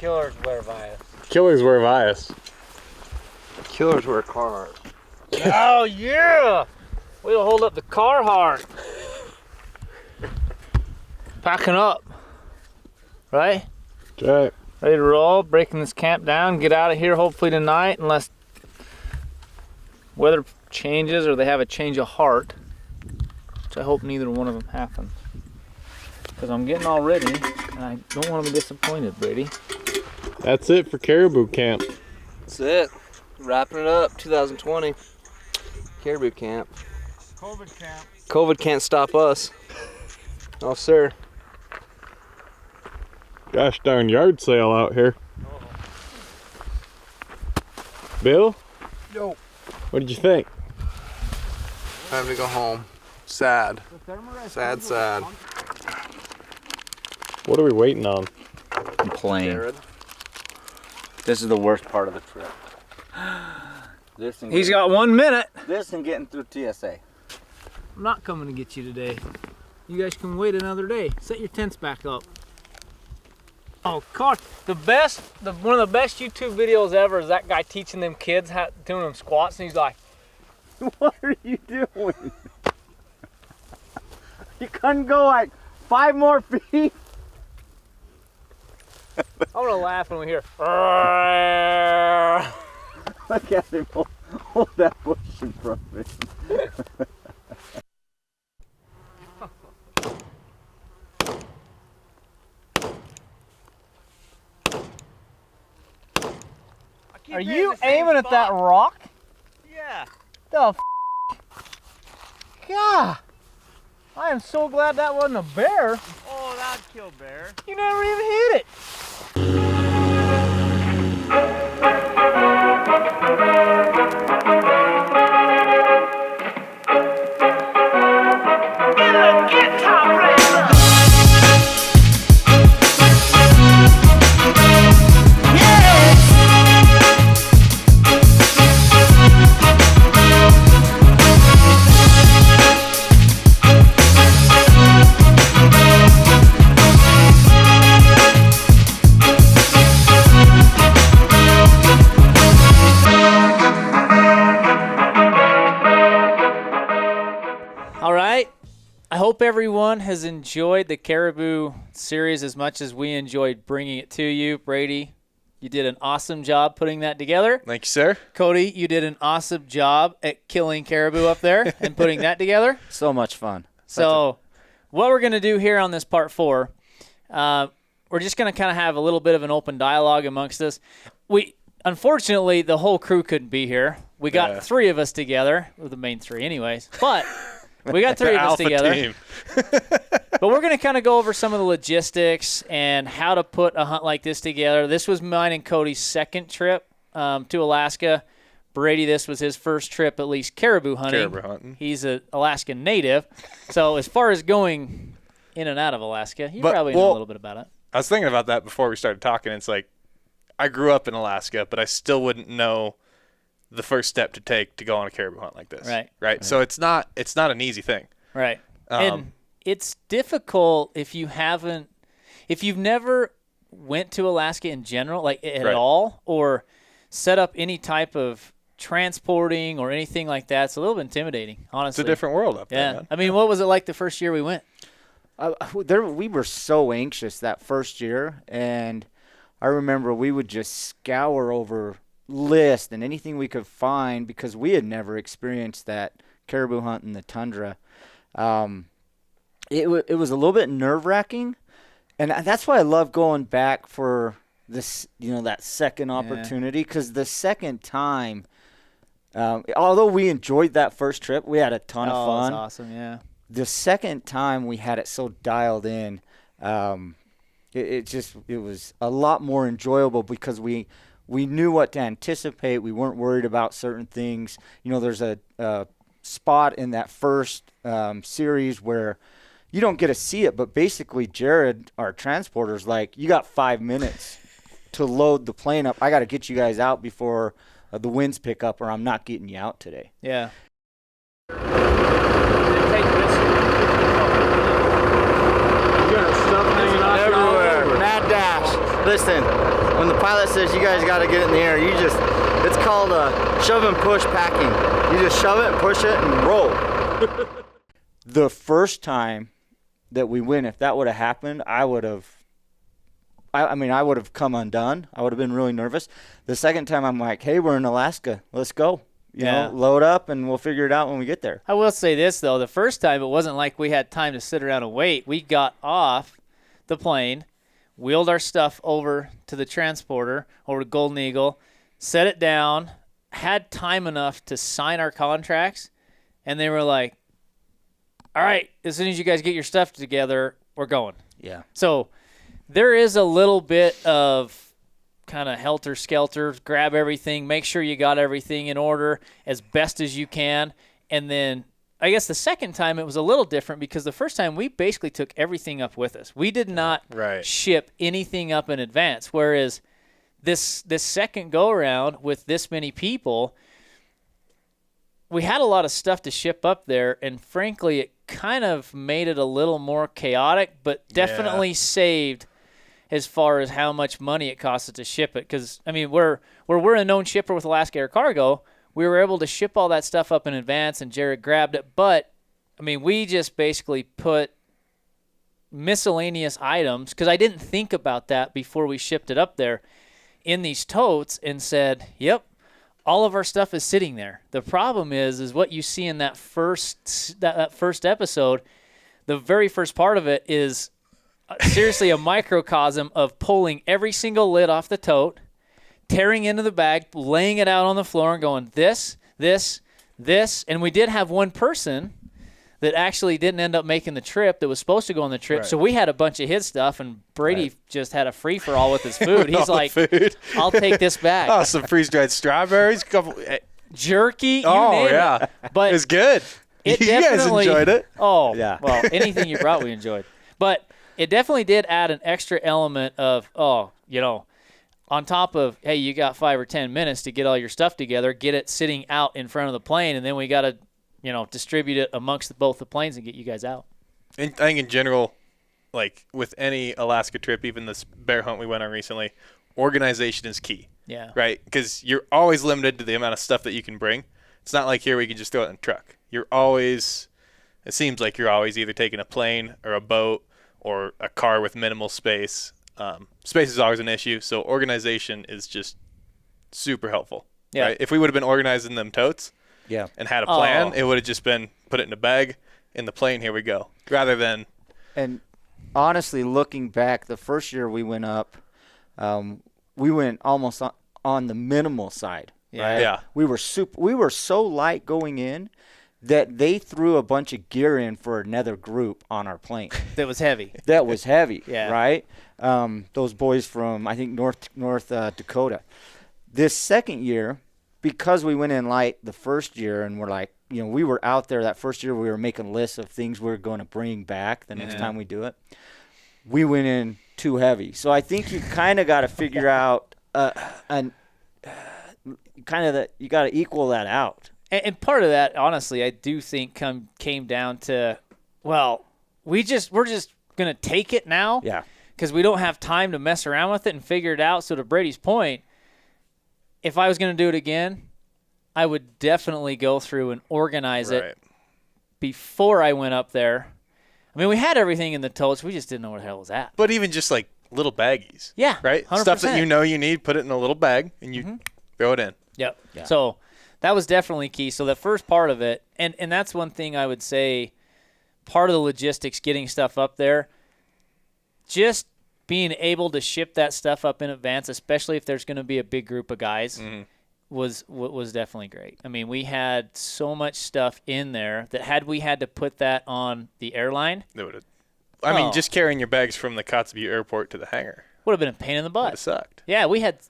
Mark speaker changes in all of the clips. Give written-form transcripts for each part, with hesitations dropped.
Speaker 1: 𝗙𝗪𝗀𝗏𝗏.
Speaker 2: 𝗙𝗪𝗀𝗏𝗏.
Speaker 3: Killers wear car.
Speaker 1: Oh yeah! We'll hold up the Carhartt. Packing up. Right?
Speaker 2: Okay.
Speaker 1: Ready to roll, breaking this camp down, get out of here hopefully tonight, unless weather changes or they have a change of heart, which I hope neither one of them happens. Because I'm getting all ready, and I don't want to be disappointed, Brady.
Speaker 2: That's it for Caribou Camp.
Speaker 3: That's it. Wrapping it up, 2020. Caribou Camp.
Speaker 1: COVID camp.
Speaker 3: COVID can't stop us. Oh, sir.
Speaker 2: Gosh darn yard sale out here. Bill?
Speaker 3: Yo.
Speaker 2: What did you think?
Speaker 3: Time to go home. Sad. Sad, sad.
Speaker 2: What are we waiting on?
Speaker 4: Plane.
Speaker 3: Jared.
Speaker 4: This is the worst part of the trip.
Speaker 1: He's got 1 minute.
Speaker 4: This and getting through TSA.
Speaker 1: I'm not coming to get you today. You guys can wait another day. Set your tents back up. Oh, God, one of the best YouTube videos ever is that guy teaching them kids how doing them squats, and he's like,
Speaker 4: What are you doing? You couldn't go like 5 more feet?
Speaker 1: I'm gonna laugh when we hear.
Speaker 4: Look at him hold that bush in front of him.
Speaker 1: Are you aiming at that rock?
Speaker 3: Yeah.
Speaker 1: The God! I am so glad that wasn't a bear.
Speaker 3: Oh, that'd kill bear.
Speaker 1: You never even hit it. I hope everyone has enjoyed the Caribou series as much as we enjoyed bringing it to you. Brady, you did an awesome job putting that together.
Speaker 2: Thank you, sir.
Speaker 1: Cody, you did an awesome job at killing caribou up there and putting that together.
Speaker 4: So much fun.
Speaker 1: So what we're going to do here on this part 4, we're just going to kind of have a little bit of an open dialogue amongst us. Unfortunately, the whole crew couldn't be here. We got 3 of us together, well, the main 3 anyways, but we got 3 of us together. But we're going to kind of go over some of the logistics and how to put a hunt like this together. This was mine and Cody's second trip to Alaska. Brady, this was his first trip, at least caribou hunting. He's an Alaskan native. So as far as going in and out of Alaska, you probably know a little bit about it.
Speaker 5: I was thinking about that before we started talking. It's like I grew up in Alaska, but I still wouldn't know the first step to take to go on a caribou hunt like this. Right. So it's not an easy thing.
Speaker 1: Right. And it's difficult if you've never went to Alaska in general, like at all, or set up any type of transporting or anything like that. It's a little bit intimidating, honestly.
Speaker 5: It's a different world up there, man.
Speaker 1: I mean, what was it like the first year we went?
Speaker 4: We were so anxious that first year, and I remember we would just scour over lists and anything we could find because we had never experienced that caribou hunt in the tundra. It was a little bit nerve-wracking, and that's why I love going back for this, that second opportunity, because the second time, although we enjoyed that first trip, we had a ton of fun.
Speaker 1: Oh, that's awesome, yeah.
Speaker 4: The second time we had it so dialed in, it was a lot more enjoyable because we knew what to anticipate. We weren't worried about certain things. There's a spot in that first series where you don't get to see it, but basically Jared, our transporter's like, you got 5 minutes to load the plane up. I got to get you guys out before the winds pick up, or I'm not getting you out today.
Speaker 1: Yeah.
Speaker 4: Mad dash. Listen,
Speaker 6: when the pilot says you guys got to get it in the air, it's called shove and push packing. You just shove it, push it, and roll.
Speaker 4: The first time that we went, if that would have happened, I would have come undone. I would have been really nervous. The second time, I'm like, hey, we're in Alaska. Let's go. You know, load up, and we'll figure it out when we get there.
Speaker 1: I will say this, though. The first time, it wasn't like we had time to sit around and wait. We got off the plane, wheeled our stuff over to the transporter, over to Golden Eagle, set it down, had time enough to sign our contracts, and they were like, all right, as soon as you guys get your stuff together, we're going.
Speaker 4: Yeah.
Speaker 1: So there is a little bit of kind of helter-skelter, grab everything, make sure you got everything in order as best as you can. And then I guess the second time it was a little different because the first time we basically took everything up with us. We did not ship anything up in advance, whereas this second go-around with this many people, we had a lot of stuff to ship up there, and frankly, it kind of made it a little more chaotic, but definitely saved as far as how much money it costs us to ship it. Because, I mean, we're a known shipper with Alaska Air Cargo. We were able to ship all that stuff up in advance, and Jared grabbed it. But, I mean, we just basically put miscellaneous items, because I didn't think about that before we shipped it up there, in these totes and said, yep, all of our stuff is sitting there. The problem is what you see in that first episode. The very first part of it is seriously a microcosm of pulling every single lid off the tote, tearing into the bag, laying it out on the floor and going this, and we did have one person that actually didn't end up making the trip that was supposed to go on the trip. So we had a bunch of his stuff, and Brady just had a free-for-all with his food. He's like, I'll take this back.
Speaker 5: Oh, some freeze-dried strawberries, couple
Speaker 1: jerky, you name it. But
Speaker 5: it was good.
Speaker 1: You
Speaker 5: guys enjoyed it.
Speaker 1: Oh, yeah. Well, anything you brought we enjoyed. But it definitely did add an extra element of, on top of, hey, you got 5 or 10 minutes to get all your stuff together, get it sitting out in front of the plane, and then we got to, distribute it amongst both the planes and get you guys out.
Speaker 5: And I think in general, like with any Alaska trip, even this bear hunt we went on recently, organization is key.
Speaker 1: Yeah.
Speaker 5: Right? Because you're always limited to the amount of stuff that you can bring. It's not like here where you can just throw it in a truck. It seems like you're always either taking a plane or a boat or a car with minimal space. Space is always an issue, so organization is just super helpful.
Speaker 1: Yeah.
Speaker 5: Right? If we would have been organizing them totes and had a plan, it would have just been put it in a bag, in the plane, here we go, rather than...
Speaker 4: And honestly, looking back, the first year we went up, we went almost on the minimal side. Right?
Speaker 5: Yeah.
Speaker 4: We were so light going in that they threw a bunch of gear in for another group on our plane.
Speaker 1: That was heavy.
Speaker 4: Yeah. Right? Those boys from, I think, North Dakota. This second year, because we went in light the first year and we're like, we were out there that first year, we were making lists of things we were going to bring back the next time we do it. We went in too heavy. So I think you kind of got to figure out you got to equal that out.
Speaker 1: And part of that, honestly, I do think came down to, we're just going to take it now.
Speaker 4: Yeah.
Speaker 1: Because we don't have time to mess around with it and figure it out. So to Brady's point, if I was going to do it again, I would definitely go through and organize it before I went up there. I mean, we had everything in the totes. We just didn't know where the hell it was at.
Speaker 5: But even just like little baggies.
Speaker 1: Yeah.
Speaker 5: Right?
Speaker 1: 100%.
Speaker 5: Stuff that you need, put it in a little bag, and you throw it in.
Speaker 1: Yep. Yeah. So that was definitely key. So the first part of it, and that's one thing I would say, part of the logistics, getting stuff up there, just being able to ship that stuff up in advance, especially if there's going to be a big group of guys, was definitely great. I mean, we had so much stuff in there that had we had to put that on the airline,
Speaker 5: it would have. I mean, just carrying your bags from the 𝗙ecie airport to the hangar
Speaker 1: would have been a pain in the butt.
Speaker 5: Would have sucked.
Speaker 1: Yeah, we had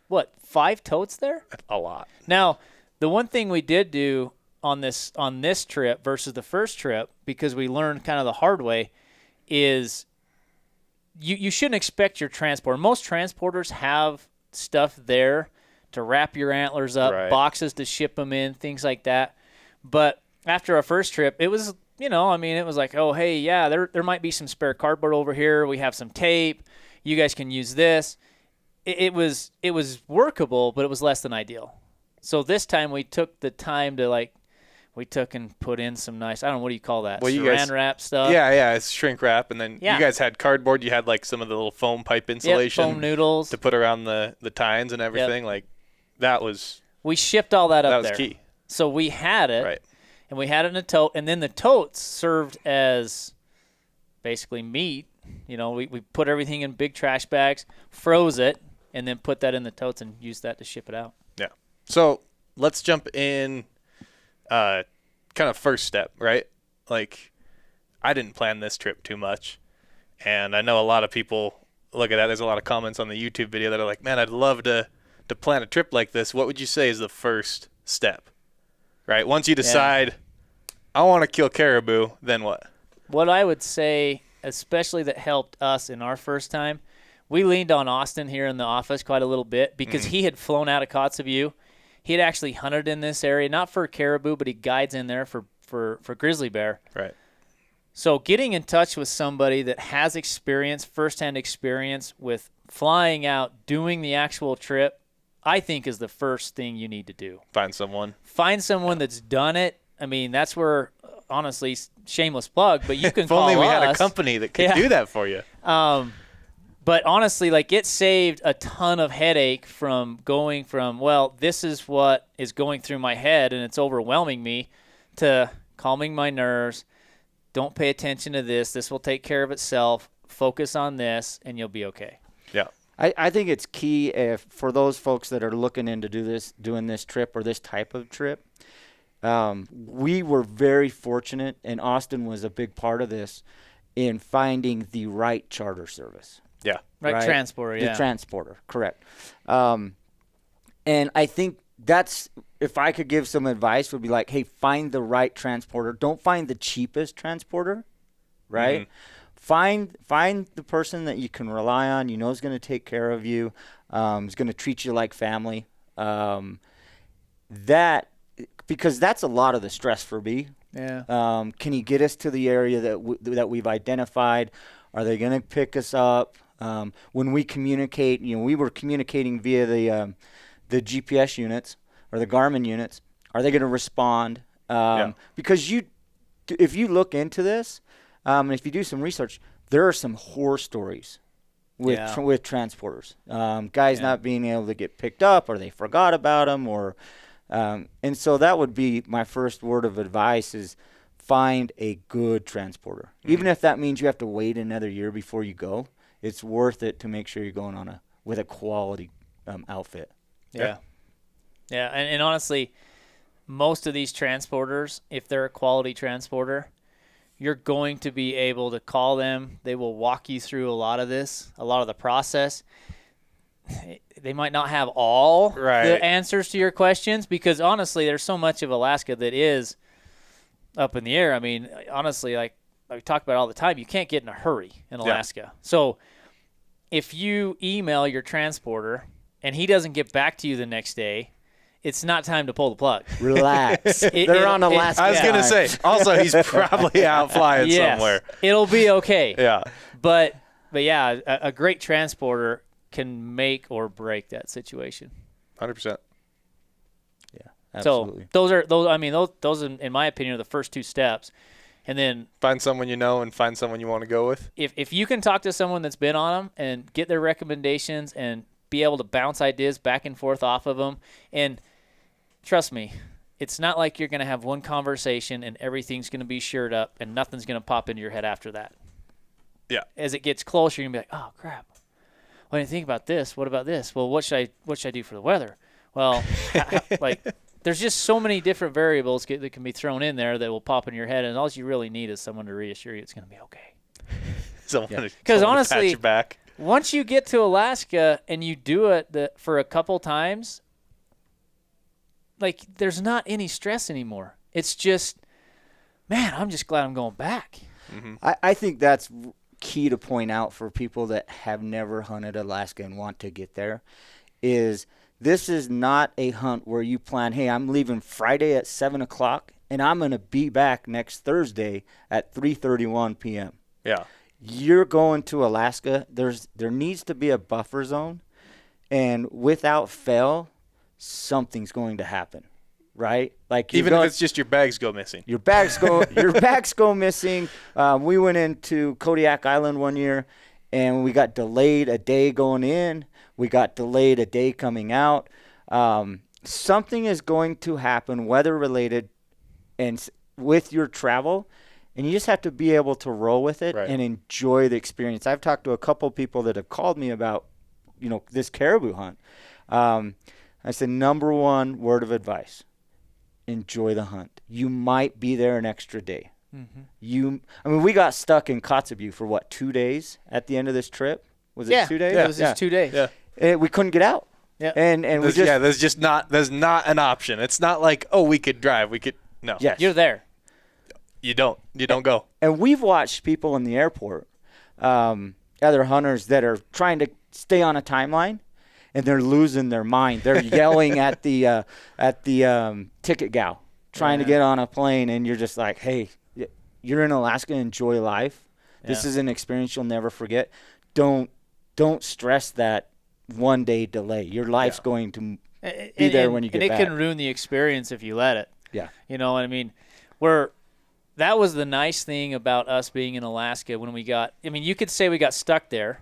Speaker 1: 5 totes there?
Speaker 5: A lot.
Speaker 1: Now, the one thing we did do on this trip versus the first trip, because we learned kind of the hard way, is you shouldn't expect your transporter. Most transporters have stuff there to wrap your antlers up, boxes to ship them in, things like that. But after our first trip, it was, it was like, oh, hey, yeah, there might be some spare cardboard over here. We have some tape. You guys can use this. it was workable, but it was less than ideal. So this time we took the time to we took and put in some nice, I don't know, what do you call that?
Speaker 5: Well,
Speaker 1: Saran wrap stuff.
Speaker 5: Yeah, it's shrink wrap, and then you guys had cardboard. You had like some of the little foam pipe insulation,
Speaker 1: foam noodles
Speaker 5: to put around the tines and everything. Like that was.
Speaker 1: We shipped all that up there.
Speaker 5: That was key.
Speaker 1: So we had it,
Speaker 5: right?
Speaker 1: And we had it in a tote, and then the totes served as basically meat. We put everything in big trash bags, froze it, and then put that in the totes and used that to ship it out.
Speaker 5: Yeah. So let's jump in. Kind of first step, right? Like, I didn't plan this trip too much, and I know a lot of people look at that. There's a lot of comments on the YouTube video that are like, man, I'd love to plan a trip like this. What would you say is the first step, right? Once you decide, I want to kill caribou, then what? What
Speaker 1: I would say, especially that helped us in our first time, we leaned on Austin here in the office quite a little bit because he had flown out of 𝗏𝗏𝗏𝘃. He had actually hunted in this area, not for caribou, but he guides in there for grizzly bear.
Speaker 5: Right.
Speaker 1: So getting in touch with somebody that has experience, firsthand experience with flying out, doing the actual trip, I think is the first thing you need to do.
Speaker 5: Find someone
Speaker 1: that's done it. I mean, that's where, honestly, shameless plug, but you can
Speaker 5: if
Speaker 1: call us.
Speaker 5: If only we had a company that could do that for you.
Speaker 1: But honestly, it saved a ton of headache from going from, well, this is what is going through my head and it's overwhelming me, to calming my nerves. Don't pay attention to this. This will take care of itself. Focus on this, and you'll be okay.
Speaker 5: Yeah.
Speaker 4: I think it's key for those folks that are looking into doing this trip or this type of trip. We were very fortunate, and Austin was a big part of this, in finding the right charter service.
Speaker 5: Yeah.
Speaker 1: Right, transporter,
Speaker 4: The transporter, correct. And I think that's, if I could give some advice, would be like, hey, find the right transporter. Don't find the cheapest transporter, right? Mm-hmm. Find the person that you can rely on, is going to take care of you, is going to treat you like family. Because that's a lot of the stress for me.
Speaker 1: Yeah.
Speaker 4: Can you get us to the area that we've identified? Are they going to pick us up? When we communicate, we were communicating via the GPS units or the Garmin units. Are they going to respond? Because if you look into this, and if you do some research, there are some horror stories with transporters. Guys not being able to get picked up, or they forgot about them, and so that would be my first word of advice: is find a good transporter. Even if that means you have to wait another year before you go, it's worth it to make sure you're going with a quality outfit.
Speaker 1: Yeah. And honestly, most of these transporters, if they're a quality transporter, you're going to be able to call them. They will walk you through a lot of the process. They might not have all the answers to your questions, because honestly, there's so much of Alaska that is up in the air. I mean, honestly, like we talk about all the time, you can't get in a hurry in Alaska. Yeah. So if you email your transporter and he doesn't get back to you the next day, it's not time to pull the plug.
Speaker 4: Relax. They're on Alaska.
Speaker 5: I was going to say, also, he's probably out flying somewhere.
Speaker 1: It'll be okay.
Speaker 5: Yeah.
Speaker 1: But yeah, a great transporter can make or break that situation.
Speaker 5: 100%.
Speaker 4: Yeah, absolutely.
Speaker 1: So those in my opinion are the first two steps. And then
Speaker 5: find someone you know and find someone you want to go with.
Speaker 1: If you can talk to someone that's been on them and get their recommendations and be able to bounce ideas back and forth off of them, and trust me, it's not like you're going to have one conversation and everything's going to be shored up and nothing's going to pop into your head after that.
Speaker 5: Yeah.
Speaker 1: As it gets closer, you're going to be like, oh, crap. Well, I didn't think about this. What about this? Well, what should I do for the weather? Well, there's just so many different variables that can be thrown in there that will pop in your head, and all you really need is someone to reassure you it's going to be okay. Because honestly,
Speaker 5: patch your back.
Speaker 1: Once you get to Alaska and you do it for a couple times, there's not any stress anymore. It's just, man, I'm just glad I'm going back.
Speaker 4: Mm-hmm. I think that's key to point out for people that have never hunted Alaska and want to get there, is this is not a hunt where you plan, hey, I'm leaving Friday at 7 o'clock and I'm going to be back next Thursday at 3:31 p.m.
Speaker 5: Yeah.
Speaker 4: You're going to Alaska. There needs to be a buffer zone, and without fail, something's going to happen, right? Like
Speaker 5: Even if it's just your bags go missing.
Speaker 4: your bags go missing. We went into Kodiak Island one year, and we got delayed a day going in. We got delayed a day coming out. Something is going to happen, weather related, and with your travel, and you just have to be able to roll with it and enjoy the experience. I've talked to a couple people that have called me about, this caribou hunt. I said, number one word of advice: enjoy the hunt. You might be there an extra day. Mm-hmm. We got stuck in 𝗙𝗪𝗏 for what, 2 days at the end of this trip? Was it 2 days?
Speaker 1: Yeah, it was just 2 days.
Speaker 5: Yeah.
Speaker 4: And we couldn't get out.
Speaker 1: Yeah.
Speaker 4: And we just
Speaker 5: there's not an option. It's not like, we could drive. We could no.
Speaker 4: Yes.
Speaker 1: You're there.
Speaker 5: You don't go.
Speaker 4: And we've watched people in the airport, other hunters that are trying to stay on a timeline, and they're losing their mind. They're yelling at the ticket gal, trying to get on a plane, and you're just like, hey, you're in Alaska, enjoy life. This is an experience you'll never forget. Don't stress that 1 day delay. Your life's going to be there when you get back.
Speaker 1: And it can ruin the experience if you let it.
Speaker 4: Yeah.
Speaker 1: You know what I mean? That was the nice thing about us being in Alaska when we got – you could say we got stuck there.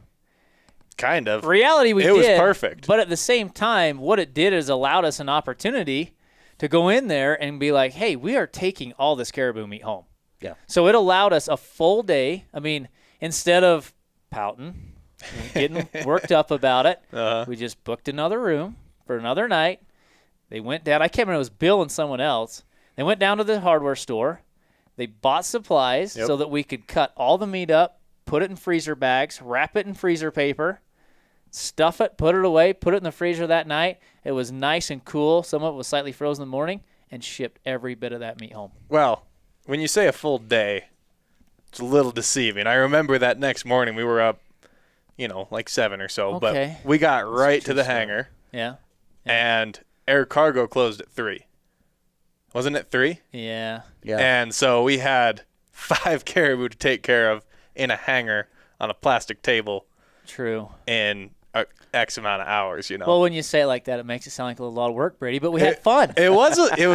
Speaker 5: Kind of.
Speaker 1: Reality, we did.
Speaker 5: It was perfect.
Speaker 1: But at the same time, what it did is allowed us an opportunity to go in there and be like, hey, we are taking all this caribou meat home.
Speaker 4: Yeah.
Speaker 1: So it allowed us a full day. Instead of pouting, getting worked up about it, we just booked another room for another night. They went down. I can't remember. It was Bill and someone else. They went down to the hardware store. They bought supplies so that we could cut all the meat up, put it in freezer bags, wrap it in freezer paper, stuff it, put it away, put it in the freezer that night. It was nice and cool. Some of it was slightly frozen in the morning, and shipped every bit of that meat home.
Speaker 5: Well, when you say a full day, it's a little deceiving. I remember that next morning we were up, like 7 or so,
Speaker 1: Okay.
Speaker 5: but we got right to the hangar.
Speaker 1: Yeah.
Speaker 5: And air cargo closed at 3. Wasn't it 3?
Speaker 1: Yeah.
Speaker 4: Yeah.
Speaker 5: And so we had 5 caribou to take care of in a hangar on a plastic table
Speaker 1: True.
Speaker 5: in X amount of hours,
Speaker 1: Well, when you say it like that, it makes it sound like a lot of work, Brady, but we had fun.
Speaker 5: It was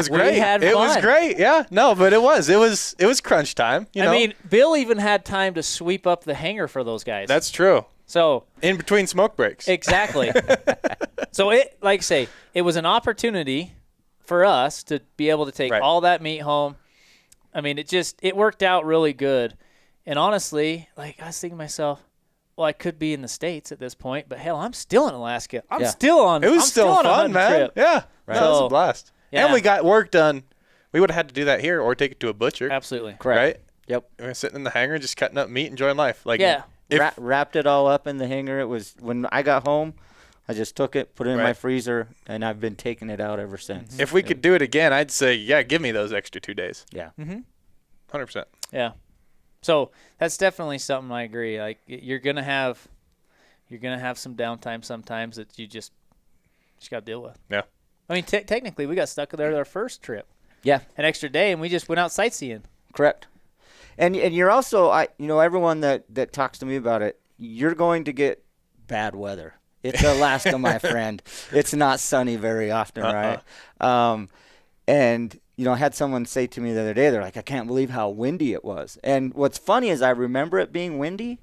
Speaker 5: great.
Speaker 1: We had
Speaker 5: It
Speaker 1: fun.
Speaker 5: was great. Yeah. No, but it was crunch time,
Speaker 1: Bill even had time to sweep up the hangar for those guys.
Speaker 5: That's true.
Speaker 1: So
Speaker 5: in between smoke breaks.
Speaker 1: Exactly. So it, like I say, it was an opportunity for us to be able to take all that meat home. It worked out really good. And honestly, I was thinking to myself, well, I could be in the States at this point, but hell, I'm still in Alaska. I'm still on.
Speaker 5: It was
Speaker 1: I'm
Speaker 5: still
Speaker 1: on a
Speaker 5: fun,
Speaker 1: hunting
Speaker 5: man.
Speaker 1: trip.
Speaker 5: Yeah,
Speaker 1: Right.
Speaker 5: No, it was
Speaker 1: So,
Speaker 5: a blast.
Speaker 1: yeah.
Speaker 5: And we got work done. We would have had to do that here or take it to a butcher.
Speaker 1: Absolutely.
Speaker 4: Correct.
Speaker 5: Right?
Speaker 4: Yep.
Speaker 5: We were sitting in the hangar, just cutting up meat, enjoying life.
Speaker 4: Wrapped it all up in the hangar. It was when I got home, I just took it, put it in my freezer, and I've been taking it out ever since.
Speaker 5: If we could do it again, I'd say, give me those extra 2 days.
Speaker 4: Yeah.
Speaker 5: 100%.
Speaker 1: Yeah. So that's definitely something I agree. You're gonna have some downtime sometimes that you just got to deal with.
Speaker 5: Yeah.
Speaker 1: Technically, we got stuck there our first trip.
Speaker 4: Yeah.
Speaker 1: An extra day, and we just went out sightseeing.
Speaker 4: Correct. And you're also, everyone that talks to me about it, you're going to get bad weather. It's Alaska, my friend. It's not sunny very often, right? And I had someone say to me the other day, they're like, I can't believe how windy it was. And what's funny is I remember it being windy,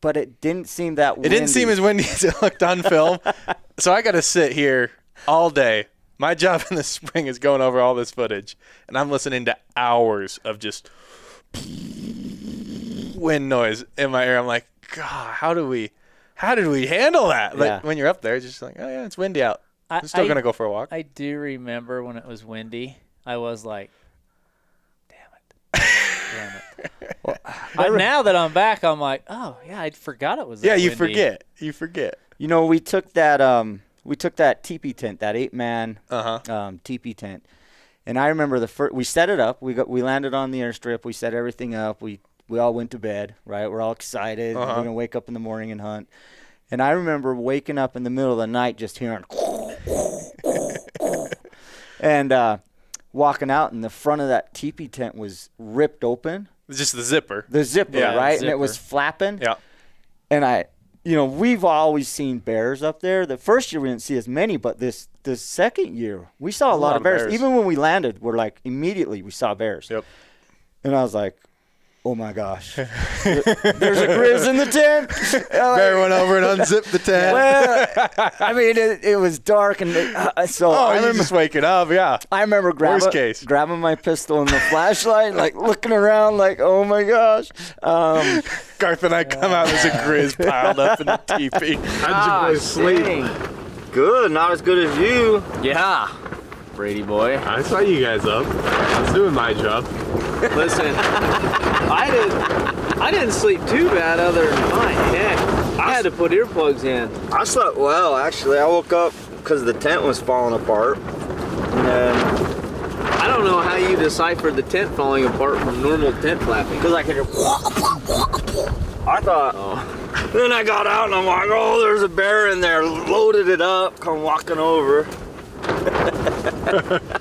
Speaker 4: but it didn't seem that windy.
Speaker 5: It didn't seem as windy as it looked on film. So I got to sit here all day. My job in the spring is going over all this footage, and I'm listening to hours of just wind noise in my ear. I'm like, God, how did we handle that?
Speaker 4: Yeah.
Speaker 5: When you're up there, it's just like, oh yeah, it's windy out. I'm still gonna go for a walk.
Speaker 1: I do remember when it was windy. I was like, damn it. But now that I'm back, I'm like, oh yeah, I forgot it was. That
Speaker 5: you
Speaker 1: windy.
Speaker 5: You forget.
Speaker 4: We took that teepee tent, that 8-man teepee tent, and I remember we set it up. We landed on the airstrip. We set everything up. We all went to bed. Right, we're all excited. We're gonna wake up in the morning and hunt. And I remember waking up in the middle of the night just hearing and walking out, and the front of that teepee tent was ripped open.
Speaker 5: Just the zipper.
Speaker 4: The zipper, right? And it was flapping.
Speaker 5: Yeah.
Speaker 4: And I you know, we've always seen bears up there. The first year we didn't see as many, but this second year we saw a lot of bears. Even when we landed, we're like immediately we saw bears.
Speaker 5: Yep.
Speaker 4: And I was like, oh my gosh, there's a grizz in the tent.
Speaker 5: Bear went over and unzipped the tent.
Speaker 4: Well, I mean, it was dark, and so I
Speaker 5: you're
Speaker 4: remember
Speaker 5: just waking up, yeah.
Speaker 4: I remember grabbing my pistol and the flashlight, like looking around, like, oh my gosh.
Speaker 5: Garth and I come out, there's a grizz piled up in the teepee.
Speaker 2: How'd you boys sleep?
Speaker 6: Dang. Good, not as good as you.
Speaker 3: Yeah, Brady boy.
Speaker 2: I saw you guys up. I was doing my job.
Speaker 3: Listen, I didn't sleep too bad other than my neck. I had to put earplugs in.
Speaker 6: I slept well, actually. I woke up because the tent was falling apart. And then,
Speaker 3: I don't know how you deciphered the tent falling apart from normal tent flapping.
Speaker 6: because I could hear, I thought, then I got out and I'm like, oh, there's a bear in there. Loaded it up, come walking over.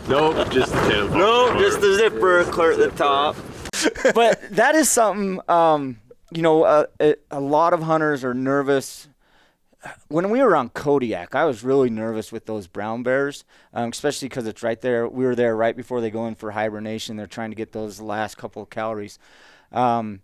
Speaker 2: Nope, just the tent.
Speaker 6: No, just the zipper clear at the top.
Speaker 4: But that is something, you know, a lot of hunters are nervous. When we were on Kodiak, I was really nervous with those brown bears, especially because it's right there. We were there right before they go in for hibernation. They're trying to get those last couple of calories. On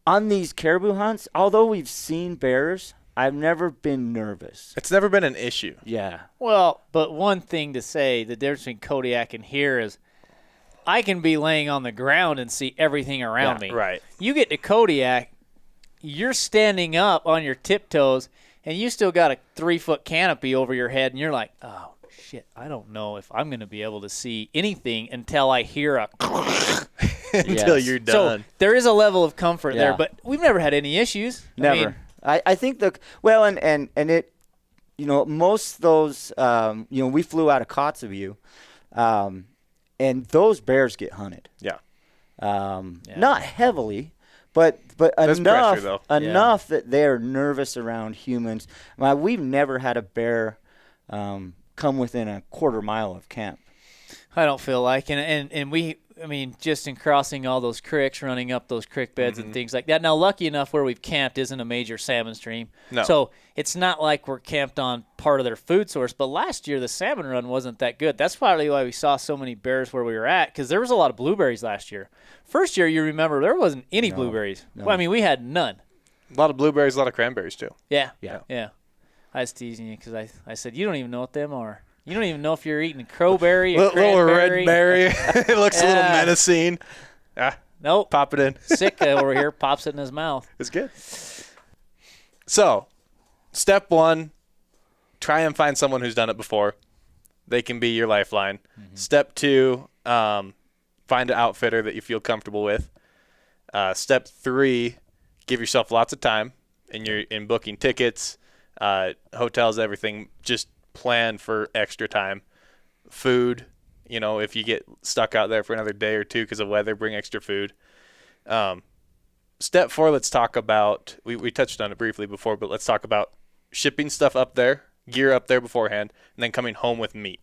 Speaker 4: these caribou hunts, although we've seen bears, I've never been nervous.
Speaker 5: It's never been an issue.
Speaker 4: Yeah.
Speaker 1: Well, but one thing to say, the difference between Kodiak and here is I can be laying on the ground and see everything around me.
Speaker 5: Right.
Speaker 1: You get to Kodiak, you're standing up on your tiptoes, and you still got a 3-foot canopy over your head, and you're like, oh, shit, I don't know if I'm going to be able to see anything until I hear a
Speaker 5: Until you're done.
Speaker 1: So there is a level of comfort there,
Speaker 4: Yeah.
Speaker 1: but we've never had any issues.
Speaker 4: Never.
Speaker 1: I mean,
Speaker 4: I think and it, you know, most of those, you know, we flew out of 𝗙𝗪𝗏, and those bears get hunted.
Speaker 5: Yeah.
Speaker 4: Not heavily, but
Speaker 5: There's
Speaker 4: enough
Speaker 5: pressure, though.
Speaker 4: enough that they're nervous around humans. We've never had a bear come within a quarter mile of camp.
Speaker 1: I don't feel like, and we, I mean, just in crossing all those creeks, running up those creek beds and things like that. Now, lucky enough, where we've camped isn't a major salmon stream.
Speaker 5: No.
Speaker 1: So it's not like we're camped on part of their food source. But last year, the salmon run wasn't that good. That's probably why we saw so many bears where we were at, because there was a lot of blueberries last year. First year, you remember, there wasn't any blueberries.
Speaker 4: No.
Speaker 1: Well, I mean, we had none.
Speaker 5: A lot of blueberries, a lot of cranberries, too.
Speaker 1: Yeah.
Speaker 4: Yeah.
Speaker 1: I was teasing you because I said, you don't even know what them are. You don't even know if you're eating a crowberry, a
Speaker 5: Little red
Speaker 1: cranberry.
Speaker 5: berry. It looks a little menacing.
Speaker 1: Nope.
Speaker 5: Pop it in.
Speaker 1: Sicka over here pops it in his mouth.
Speaker 5: It's good. So, step one, try and find someone who's done it before. They can be your lifeline. Step two, find an outfitter that you feel comfortable with. Step three, give yourself lots of time in booking tickets, hotels, everything. Just plan for extra time. Food, you know, if you get stuck out there for another day or two because of weather, bring extra food. Step four, let's talk about, we touched on it briefly before, but let's talk about shipping stuff up there, gear up there beforehand, and then coming home with meat.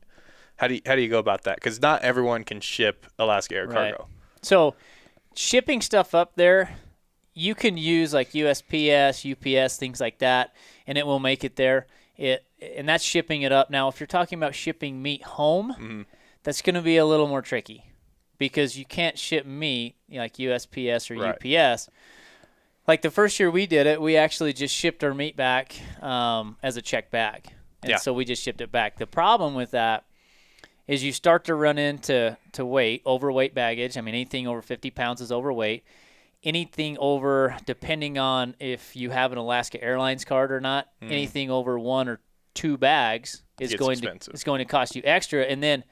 Speaker 5: How do you go about that? Because not everyone can ship Alaska Air Cargo.
Speaker 1: So shipping stuff up there, you can use like USPS, UPS, things like that, and it will make it there. And that's shipping it up. Now, if you're talking about shipping meat home, that's going to be a little more tricky because you can't ship meat like USPS or UPS. Like the first year we did it, we actually just shipped our meat back as a checked bag. And so we just shipped it back. The problem with that is you start to run into weight, overweight baggage. I mean, anything over 50 pounds is overweight. Anything over, depending on if you have an Alaska Airlines card or not, anything over 1 or 2 bags is going to cost you extra. And then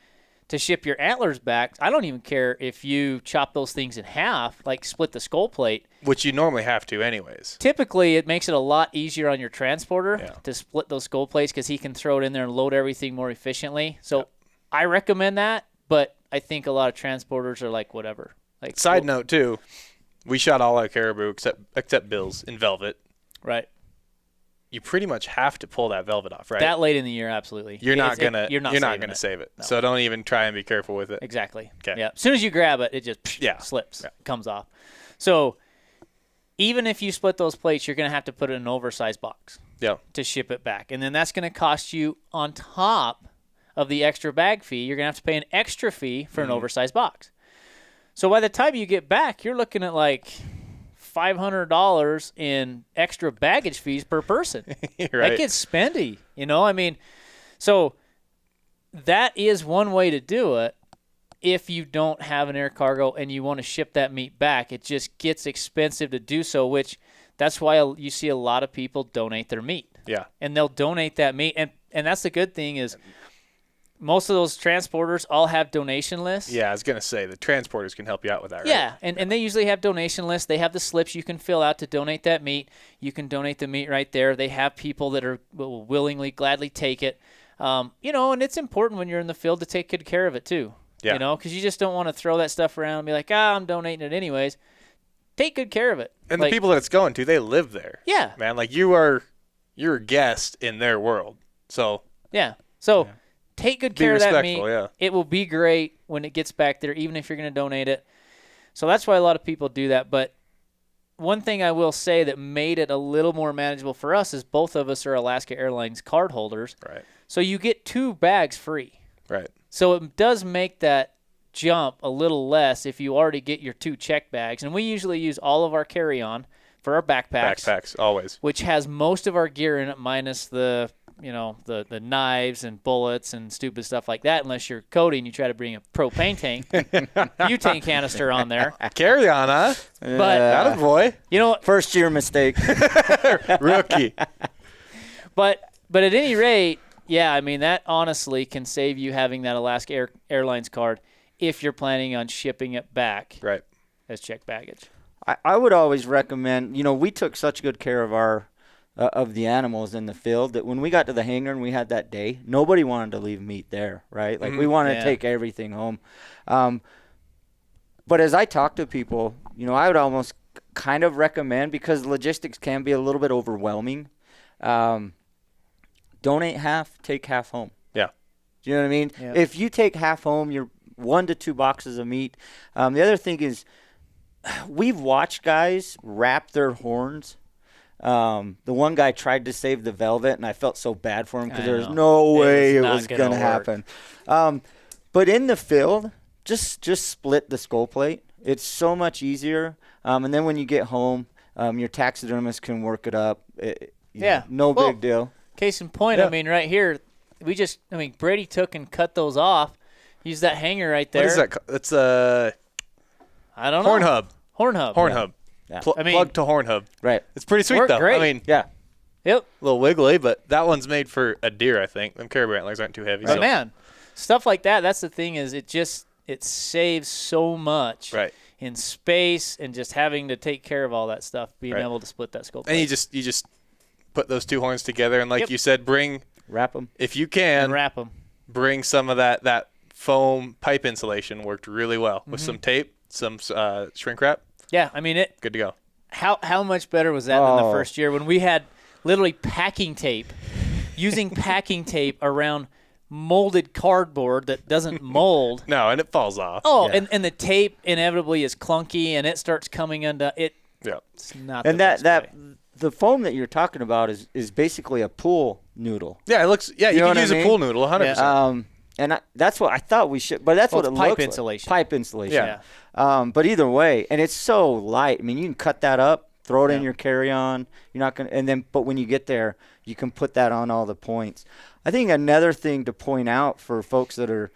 Speaker 1: to ship your antlers back, I don't even care if you chop those things in half, like split the skull plate.
Speaker 5: Which you normally have to anyways.
Speaker 1: Typically, it makes it a lot easier on your transporter to split those skull plates because he can throw it in there and load everything more efficiently. So I recommend that, but I think a lot of transporters are like, whatever. Like
Speaker 5: Side note, too. We shot all our caribou except Bill's in velvet.
Speaker 1: Right.
Speaker 5: You pretty much have to pull that velvet off, right?
Speaker 1: That late in the year, absolutely.
Speaker 5: You're not gonna save it.
Speaker 1: No.
Speaker 5: So don't even try and be careful with it.
Speaker 1: Exactly.
Speaker 5: Okay.
Speaker 1: Yeah. As soon as you grab it, it just slips, comes off. So even if you split those plates, you're going to have to put it in an oversized box to ship it back. And then that's going to cost you, on top of the extra bag fee, you're going to have to pay an extra fee for an oversized box. So by the time you get back, you're looking at like $500 in extra baggage fees per person.
Speaker 5: Right.
Speaker 1: That gets spendy, you know? I mean, so that is one way to do it. If you don't have an air cargo and you want to ship that meat back, it just gets expensive to do so, which that's why you see a lot of people donate their meat.
Speaker 5: Yeah.
Speaker 1: And they'll donate that meat. And that's the good thing is most of those transporters all have donation lists.
Speaker 5: Yeah, I was going to say, the transporters can help you out with that, right?
Speaker 1: Yeah, and they usually have donation lists. They have the slips you can fill out to donate that meat. You can donate the meat right there. They have people that will willingly, gladly take it. You know, and it's important when you're in the field to take good care of it too.
Speaker 5: Yeah.
Speaker 1: You know, because you just don't want to throw that stuff around and be like, I'm donating it anyways. Take good care of it.
Speaker 5: And the people that it's going to, they live there.
Speaker 1: Yeah.
Speaker 5: Man, like you're a guest in their world. So
Speaker 1: yeah. So take good care of that meat.
Speaker 5: Yeah.
Speaker 1: It will be great when it gets back there, even if you're going to donate it. So that's why a lot of people do that. But one thing I will say that made it a little more manageable for us is both of us are Alaska Airlines card holders.
Speaker 5: Right.
Speaker 1: So you get 2 bags free.
Speaker 5: Right.
Speaker 1: So it does make that jump a little less if you already get your 2 check bags. And we usually use all of our carry-on for our backpacks.
Speaker 5: Backpacks, always.
Speaker 1: Which has most of our gear in it minus the knives and bullets and stupid stuff like that, unless you're Kody and you try to bring a propane tank, butane canister on there.
Speaker 5: Carry on, huh?
Speaker 1: But
Speaker 5: attaboy.
Speaker 1: You know,
Speaker 4: First year mistake.
Speaker 5: Rookie.
Speaker 1: But at any rate, yeah, I mean, that honestly can save you having that Alaska Airlines card if you're planning on shipping it back as checked baggage.
Speaker 4: I would always recommend, we took such good care of our of the animals in the field that when we got to the hangar and we had that day, nobody wanted to leave meat there, right? Like we wanted to take everything home. But as I talk to people, I would almost kind of recommend, because logistics can be a little bit overwhelming, donate half, take half home.
Speaker 5: Yeah.
Speaker 4: Do you know what I mean?
Speaker 1: Yeah.
Speaker 4: If you take half home, you're 1 to 2 boxes of meat. The other thing is, we've watched guys wrap their horns. The one guy tried to save the velvet, and I felt so bad for him because there's no way it was going to happen. But in the field, just split the skull plate. It's so much easier. And then when you get home, your taxidermist can work it up. No big deal.
Speaker 1: Case in point, I mean, right here, Brady took and cut those off. Use that hanger right there.
Speaker 5: What is that? It's
Speaker 1: I don't know.
Speaker 5: Horn hub.
Speaker 1: Horn hub.
Speaker 5: Horn hub.
Speaker 4: Yeah.
Speaker 5: Plug to horn hub.
Speaker 4: Right.
Speaker 5: It's pretty sweet,
Speaker 1: Worked
Speaker 5: though.
Speaker 1: great.
Speaker 5: I mean,
Speaker 1: Yep.
Speaker 5: a little wiggly, but that one's made for a deer, I think. Them caribou antlers aren't too heavy.
Speaker 1: But
Speaker 5: So.
Speaker 1: man, stuff like that, that's the thing, is it saves so much in space and just having to take care of all that stuff, being able to split that skull plate.
Speaker 5: And you just put those 2 horns together, and like you said,
Speaker 4: wrap them.
Speaker 5: If you can,
Speaker 1: and wrap them.
Speaker 5: Bring some of that foam pipe insulation. Worked really well with some tape, some shrink wrap.
Speaker 1: Yeah, I mean,
Speaker 5: good to go.
Speaker 1: How much better was that than the first year when we had literally packing tape, using packing tape around molded cardboard that doesn't mold.
Speaker 5: No, and it falls off.
Speaker 1: Oh, yeah. and the tape inevitably is clunky and it starts coming undone. It's not.
Speaker 4: And
Speaker 1: the best way.
Speaker 4: The foam that you're talking about is basically a pool noodle.
Speaker 5: Yeah, it looks. Yeah, you can use a pool noodle, 100%.
Speaker 4: And that's what I thought we should. But that's what it looks like.
Speaker 1: Pipe insulation.
Speaker 4: Pipe insulation.
Speaker 1: Yeah.
Speaker 4: But either way, and it's so light. I mean, you can cut that up, throw it in your carry-on. You're not gonna. But when you get there, you can put that on all the points. I think another thing to point out for folks that are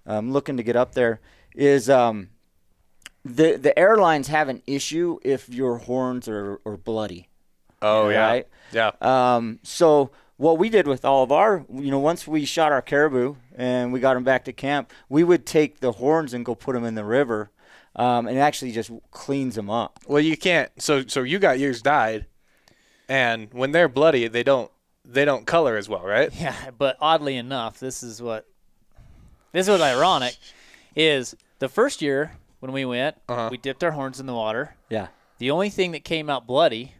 Speaker 4: looking to get up there is the airlines have an issue if your horns are bloody.
Speaker 5: Oh,
Speaker 4: right?
Speaker 5: Yeah.
Speaker 4: So what we did with all of our, once we shot our caribou and we got them back to camp, we would take the horns and go put them in the river, and it actually just cleans them up.
Speaker 5: Well, you can't. So you got yours dyed, and when they're bloody, they don't color as well, right?
Speaker 1: Yeah, but oddly enough, this is what ironic is. The first year when we went, we dipped our horns in the water.
Speaker 4: Yeah.
Speaker 1: The only thing that came out bloody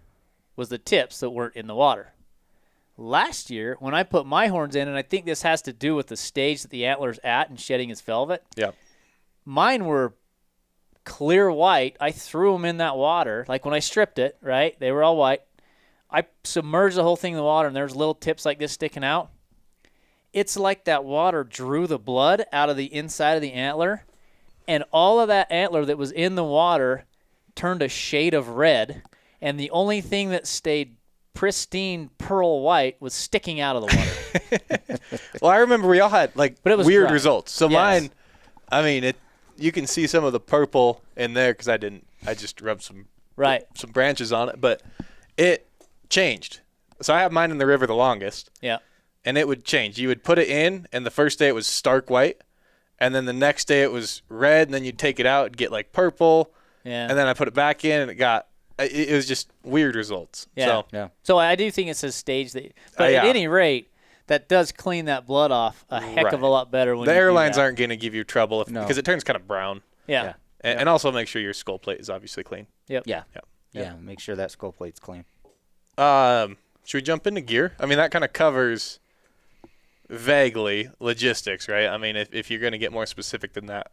Speaker 1: was the tips that weren't in the water. Last year, when I put my horns in, and I think this has to do with the stage that the antler's at and shedding its velvet.
Speaker 5: Yeah.
Speaker 1: Mine were clear white. I threw them in that water. Like when I stripped it, right? They were all white. I submerged the whole thing in the water, and there's little tips like this sticking out. It's like that water drew the blood out of the inside of the antler, and all of that antler that was in the water turned a shade of red, and the only thing that stayed pristine pearl white was sticking out of the water.
Speaker 5: Well, I remember we all had like
Speaker 1: But it was
Speaker 5: weird
Speaker 1: dry.
Speaker 5: results. So
Speaker 1: Yes.
Speaker 5: mine, I mean, you can see some of the purple in there because I just rubbed some branches on it, but it changed. So I have mine in the river the longest.
Speaker 1: Yeah.
Speaker 5: And it would change. You would put it in, and the first day it was stark white, and then the next day it was red, and then you'd take it out and get like purple,
Speaker 1: Yeah.
Speaker 5: and then I put it back in, and it was just weird results.
Speaker 1: Yeah.
Speaker 5: So,
Speaker 1: So I do think it's a stage that, but
Speaker 5: yeah.
Speaker 1: at any rate, that does clean that blood off a heck of a lot better when
Speaker 5: the
Speaker 1: you do
Speaker 5: airlines
Speaker 1: that.
Speaker 5: aren't going to give you trouble because it turns kind of brown.
Speaker 1: Yeah.
Speaker 5: And also make sure your skull plate is obviously clean.
Speaker 1: Yep.
Speaker 4: Yeah. Make sure that skull plate's clean.
Speaker 5: Should we jump into gear? I mean, that kind of covers vaguely logistics, right? I mean, if you're going to get more specific than that,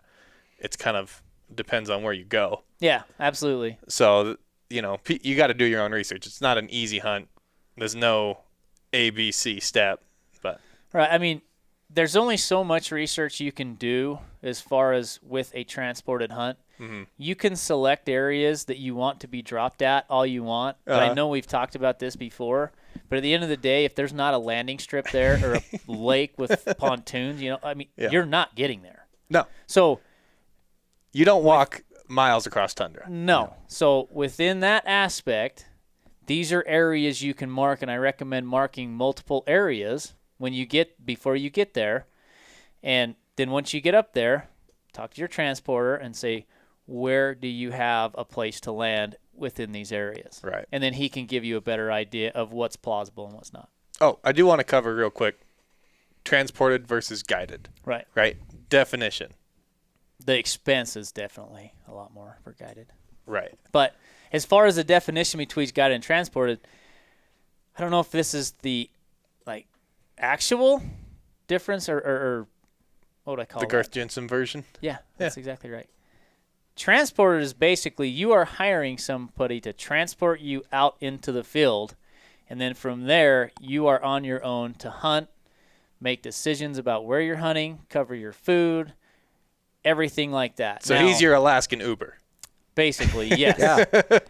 Speaker 5: it's kind of depends on where you go.
Speaker 1: Yeah, absolutely.
Speaker 5: So, you got to do your own research. It's not an easy hunt. There's no ABC step, but
Speaker 1: Right. I mean, there's only so much research you can do as far as with a transported hunt.
Speaker 5: Mm-hmm.
Speaker 1: You can select areas that you want to be dropped at all you want. But I know we've talked about this before. But at the end of the day, if there's not a landing strip there or a lake with pontoons, you're not getting there.
Speaker 5: no,
Speaker 1: So
Speaker 5: you don't walk miles across tundra.
Speaker 1: no. So within that aspect, these are areas you can mark, and I recommend marking multiple areas before you get there. And then once you get up there, talk to your transporter and say, where do you have a place to land within these areas?
Speaker 5: Right.
Speaker 1: And then he can give you a better idea of what's plausible and what's not.
Speaker 5: Oh, I do want to cover real quick transported versus guided.
Speaker 1: Right.
Speaker 5: Right. Definition.
Speaker 1: The expense is definitely a lot more for guided.
Speaker 5: Right.
Speaker 1: But as far as the definition between guided and transported, I don't know if this is the actual difference or what would I call
Speaker 5: The
Speaker 1: it?
Speaker 5: Garth Jensen version.
Speaker 1: Yeah, that's exactly right. Transported is basically you are hiring somebody to transport you out into the field, and then from there you are on your own to hunt, make decisions about where you're hunting, cover your food, everything like that.
Speaker 5: So
Speaker 1: Now,
Speaker 5: he's your Alaskan Uber.
Speaker 1: basically, yes.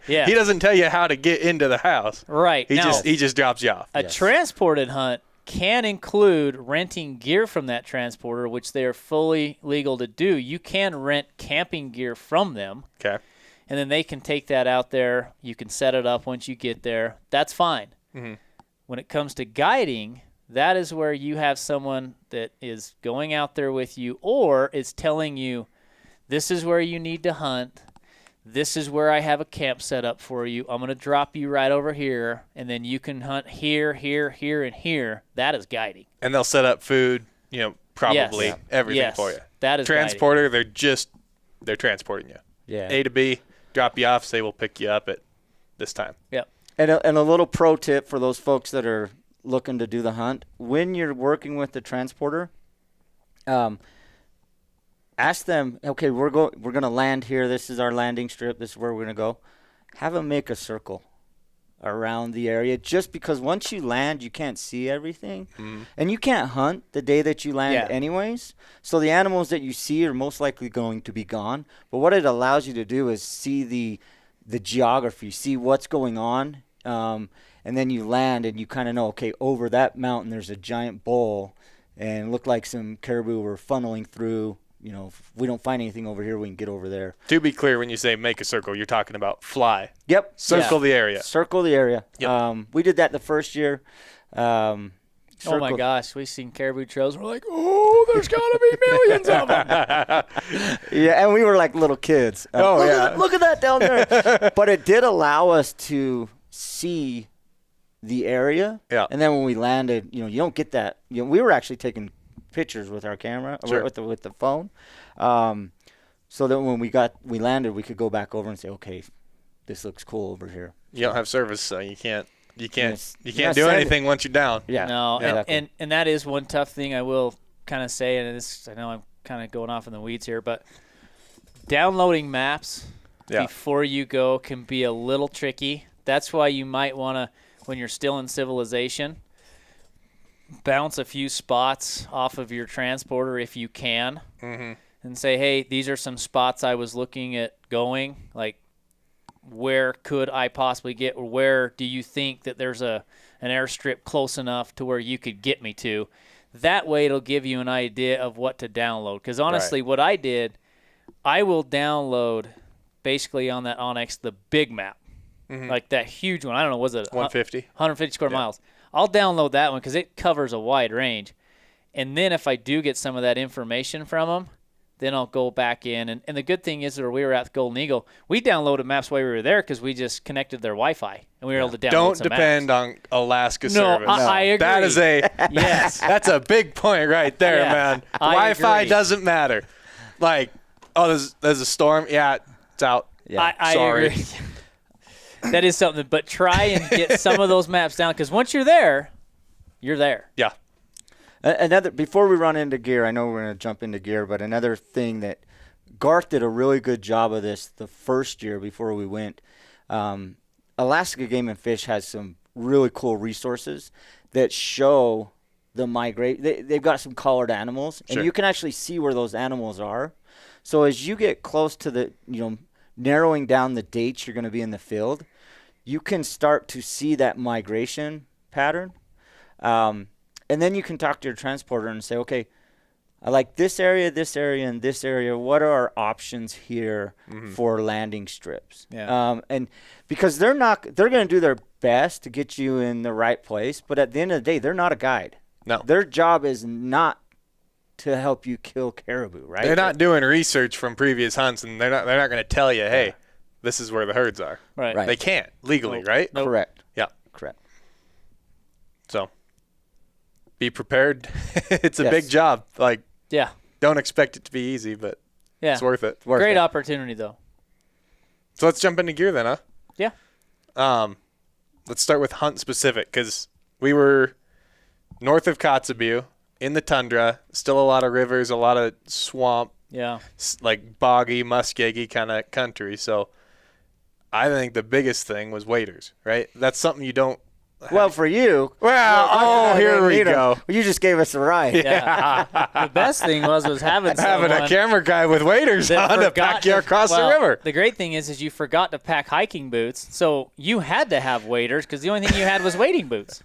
Speaker 1: Yeah.
Speaker 5: He doesn't tell you how to get into the house.
Speaker 1: Right.
Speaker 5: He
Speaker 1: Now,
Speaker 5: just drops you off.
Speaker 1: a transported hunt can include renting gear from that transporter, which they are fully legal to do. You can rent camping gear from them,
Speaker 5: Okay.
Speaker 1: and then they can take that out there. You can set it up once you get there. That's fine.
Speaker 5: Mm-hmm.
Speaker 1: When it comes to guiding, that is where you have someone that is going out there with you or is telling you, this is where you need to hunt. This is where I have a camp set up for you. I'm going to drop you right over here, and then you can hunt here, here, here, and here. That is guiding.
Speaker 5: And they'll set up food, probably
Speaker 1: Yes.
Speaker 5: everything
Speaker 1: Yes.
Speaker 5: for you.
Speaker 1: That is
Speaker 5: Transporter, they're transporting you.
Speaker 4: Yeah.
Speaker 5: A to B, drop you off, say we'll pick you up at this time.
Speaker 1: Yep.
Speaker 4: And a little pro tip for those folks that are looking to do the hunt: when you're working with the transporter, ask them, okay, we're going to land here. This is our landing strip. This is where we're going to go. Have them make a circle around the area, just because once you land, you can't see everything.
Speaker 5: Mm-hmm.
Speaker 4: And you can't hunt the day that you land anyways. So the animals that you see are most likely going to be gone. But what it allows you to do is see the geography, see what's going on. And then you land and you kind of know, okay, over that mountain there's a giant bowl, and it looked like some caribou were funneling through. If we don't find anything over here, we can get over there.
Speaker 5: To be clear, when you say make a circle, you're talking about fly.
Speaker 4: Yep.
Speaker 5: Circle the area.
Speaker 4: Circle the area.
Speaker 5: Yep.
Speaker 4: We did that the first year.
Speaker 1: Oh, my
Speaker 4: Circle-
Speaker 1: gosh. We've seen caribou trails. We're like, oh, there's got to be millions of them.
Speaker 4: Yeah, and we were like little kids. Look at that down there. But it did allow us to see the area.
Speaker 5: Yeah.
Speaker 4: And then when we landed, you don't get that. We were actually taking pictures with our camera,
Speaker 5: Sure.
Speaker 4: with the phone. So that when we landed, we could go back over and say, okay, this looks cool over here.
Speaker 5: You don't have service, so you can't
Speaker 4: Yes.
Speaker 5: do
Speaker 4: Send it.
Speaker 5: anything once you're down.
Speaker 4: Yeah.
Speaker 1: No,
Speaker 4: exactly.
Speaker 1: and that is one tough thing I will kind of say, and I know I'm kind of going off in the weeds here, but downloading maps
Speaker 5: Yeah.
Speaker 1: before you go can be a little tricky. That's why you might want to, when you're still in civilization, bounce a few spots off of your transporter if you can, and say, hey, these are some spots I was looking at going. Like, where could I possibly get, or where do you think that there's an airstrip close enough to where you could get me to? That way it'll give you an idea of what to download. Because honestly, what I did, I will download basically on that Onyx the big map, like that huge one. I don't know, was it 150 square miles? I'll download that one because it covers a wide range. And then if I do get some of that information from them, then I'll go back in. And the good thing is that we were at Golden Eagle, we downloaded maps while we were there because we just connected their Wi-Fi, and we were able to download
Speaker 5: Don't
Speaker 1: some
Speaker 5: depend
Speaker 1: maps.
Speaker 5: on Alaska
Speaker 1: No,
Speaker 5: service.
Speaker 1: I agree.
Speaker 5: That is
Speaker 1: Yes.
Speaker 5: that's a big point right there,
Speaker 1: Yeah,
Speaker 5: man.
Speaker 1: I
Speaker 5: Wi-Fi
Speaker 1: agree.
Speaker 5: doesn't matter. Like, oh, there's a storm. Yeah, it's out.
Speaker 4: Yeah.
Speaker 1: I
Speaker 5: Sorry.
Speaker 1: agree. That is something. But try and get some of those maps down, because once you're there, you're there.
Speaker 5: Yeah.
Speaker 4: Another, before we run into gear, I know we're going to jump into gear, but another thing that Garth did a really good job of this the first year before we went. Alaska Game and Fish has some really cool resources that show the migrate. They've got some collared animals, and
Speaker 5: Sure.
Speaker 4: you can actually see where those animals are. So as you get close to the, narrowing down the dates you're going to be in the field, you can start to see that migration pattern. And then you can talk to your transporter and say, okay, I like this area, and this area. What are our options here for landing strips?
Speaker 1: Yeah.
Speaker 4: And because they're going to do their best to get you in the right place, but at the end of the day, they're not a guide.
Speaker 5: No.
Speaker 4: Their job is not to help you kill caribou, right?
Speaker 5: They're not doing research from previous hunts, and they're not going to tell you, hey, this is where the herds are.
Speaker 1: Right.
Speaker 4: Right.
Speaker 5: They can't legally, right?
Speaker 1: Nope.
Speaker 4: Correct.
Speaker 5: Yeah.
Speaker 4: Correct.
Speaker 5: So be prepared. It's a
Speaker 4: Yes.
Speaker 5: big job. Like,
Speaker 1: Yeah.
Speaker 5: don't expect it to be easy, but
Speaker 1: Yeah.
Speaker 5: it's worth it.
Speaker 4: Worth
Speaker 1: Great
Speaker 4: it.
Speaker 1: opportunity, though.
Speaker 5: So let's jump into gear then, huh?
Speaker 1: Yeah.
Speaker 5: Let's start with hunt specific, because we were north of 𝗙ecie𝗶𝘆 in the tundra, still a lot of rivers, a lot of swamp,
Speaker 1: Yeah.
Speaker 5: like boggy, muskegee kind of country. So I think the biggest thing was waders, right? That's something you don't.
Speaker 4: Well, for you.
Speaker 5: Well, here we go.
Speaker 4: You just gave us a ride.
Speaker 1: Yeah. The best thing was having
Speaker 5: Having a camera guy with waders
Speaker 1: that
Speaker 5: on to
Speaker 1: forgot
Speaker 5: pack you across
Speaker 1: well,
Speaker 5: the river.
Speaker 1: The great thing is you forgot to pack hiking boots, so you had to have waders because the only thing you had was wading boots.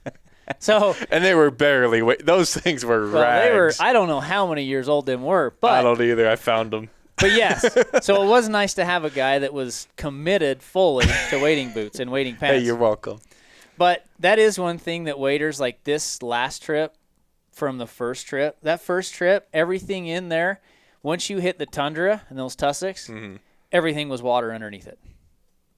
Speaker 1: So
Speaker 5: And they were barely those things were
Speaker 1: well,
Speaker 5: rags.
Speaker 1: they were. I don't know how many years old them were,
Speaker 5: I
Speaker 1: but
Speaker 5: don't either. I found them.
Speaker 1: yes. So it was nice to have a guy that was committed fully to wading boots and wading pants.
Speaker 5: Hey, you're welcome.
Speaker 1: But that is one thing that waders, like this last trip from the first trip, everything in there, once you hit the tundra and those tussocks, everything was water underneath it.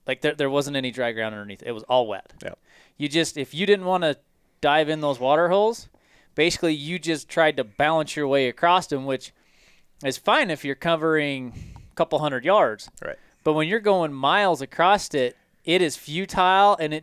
Speaker 1: Like there wasn't any dry ground underneath it. It was all wet.
Speaker 5: Yeah.
Speaker 1: If you didn't want to dive in those water holes, basically you just tried to balance your way across them, which is fine if you're covering a couple hundred yards.
Speaker 5: Right.
Speaker 1: But when you're going miles across it, it is futile, and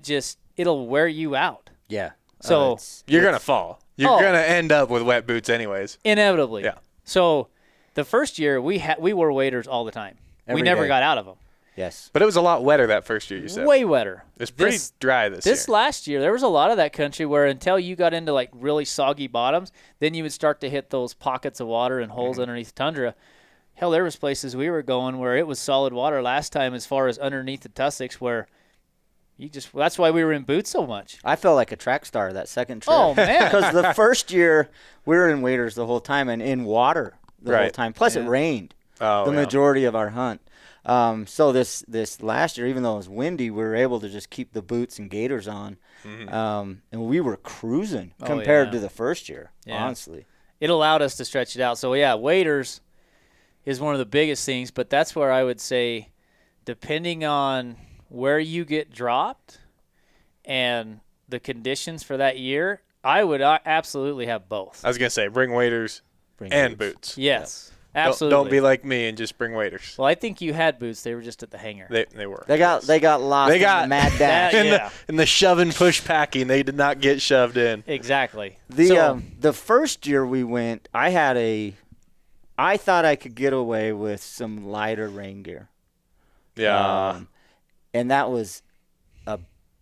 Speaker 1: it'll wear you out.
Speaker 4: Yeah.
Speaker 1: So
Speaker 5: You're going to fall. You're going to end up with wet boots anyways.
Speaker 1: inevitably.
Speaker 5: Yeah.
Speaker 1: So the first year we wore waders all the time.
Speaker 4: Every
Speaker 1: we never
Speaker 4: day.
Speaker 1: got out of them.
Speaker 4: Yes.
Speaker 5: But it was a lot wetter that first year, you said.
Speaker 1: Way wetter.
Speaker 5: It's pretty dry this year.
Speaker 1: This last year, there was a lot of that country where until you got into like really soggy bottoms, then you would start to hit those pockets of water and holes underneath tundra. Hell, there was places we were going where it was solid water last time as far as underneath the tussocks where that's why we were in boots so much.
Speaker 4: I felt like a track star that second trip.
Speaker 1: Oh, man.
Speaker 4: Because the first year we were in waders the whole time and in water the whole time. Plus it rained the majority of our hunt. So this last year, even though it was windy, we were able to just keep the boots and gaiters on. And we were cruising compared to the first year, honestly.
Speaker 1: It allowed us to stretch it out. So, yeah, waders is one of the biggest things, but that's where I would say depending on where you get dropped and the conditions for that year, I would absolutely have both.
Speaker 5: I was going to say, bring waders and boots.
Speaker 1: Yes, absolutely.
Speaker 5: Don't be like me and just bring waders.
Speaker 1: Well, I think you had boots. They were just at the hangar.
Speaker 5: They were.
Speaker 4: They got lost in the mad dash.
Speaker 5: In the shove and push packing, they did not get shoved in.
Speaker 1: Exactly.
Speaker 4: The first year we went, I had I thought I could get away with some lighter rain gear.
Speaker 5: Yeah.
Speaker 4: And that was a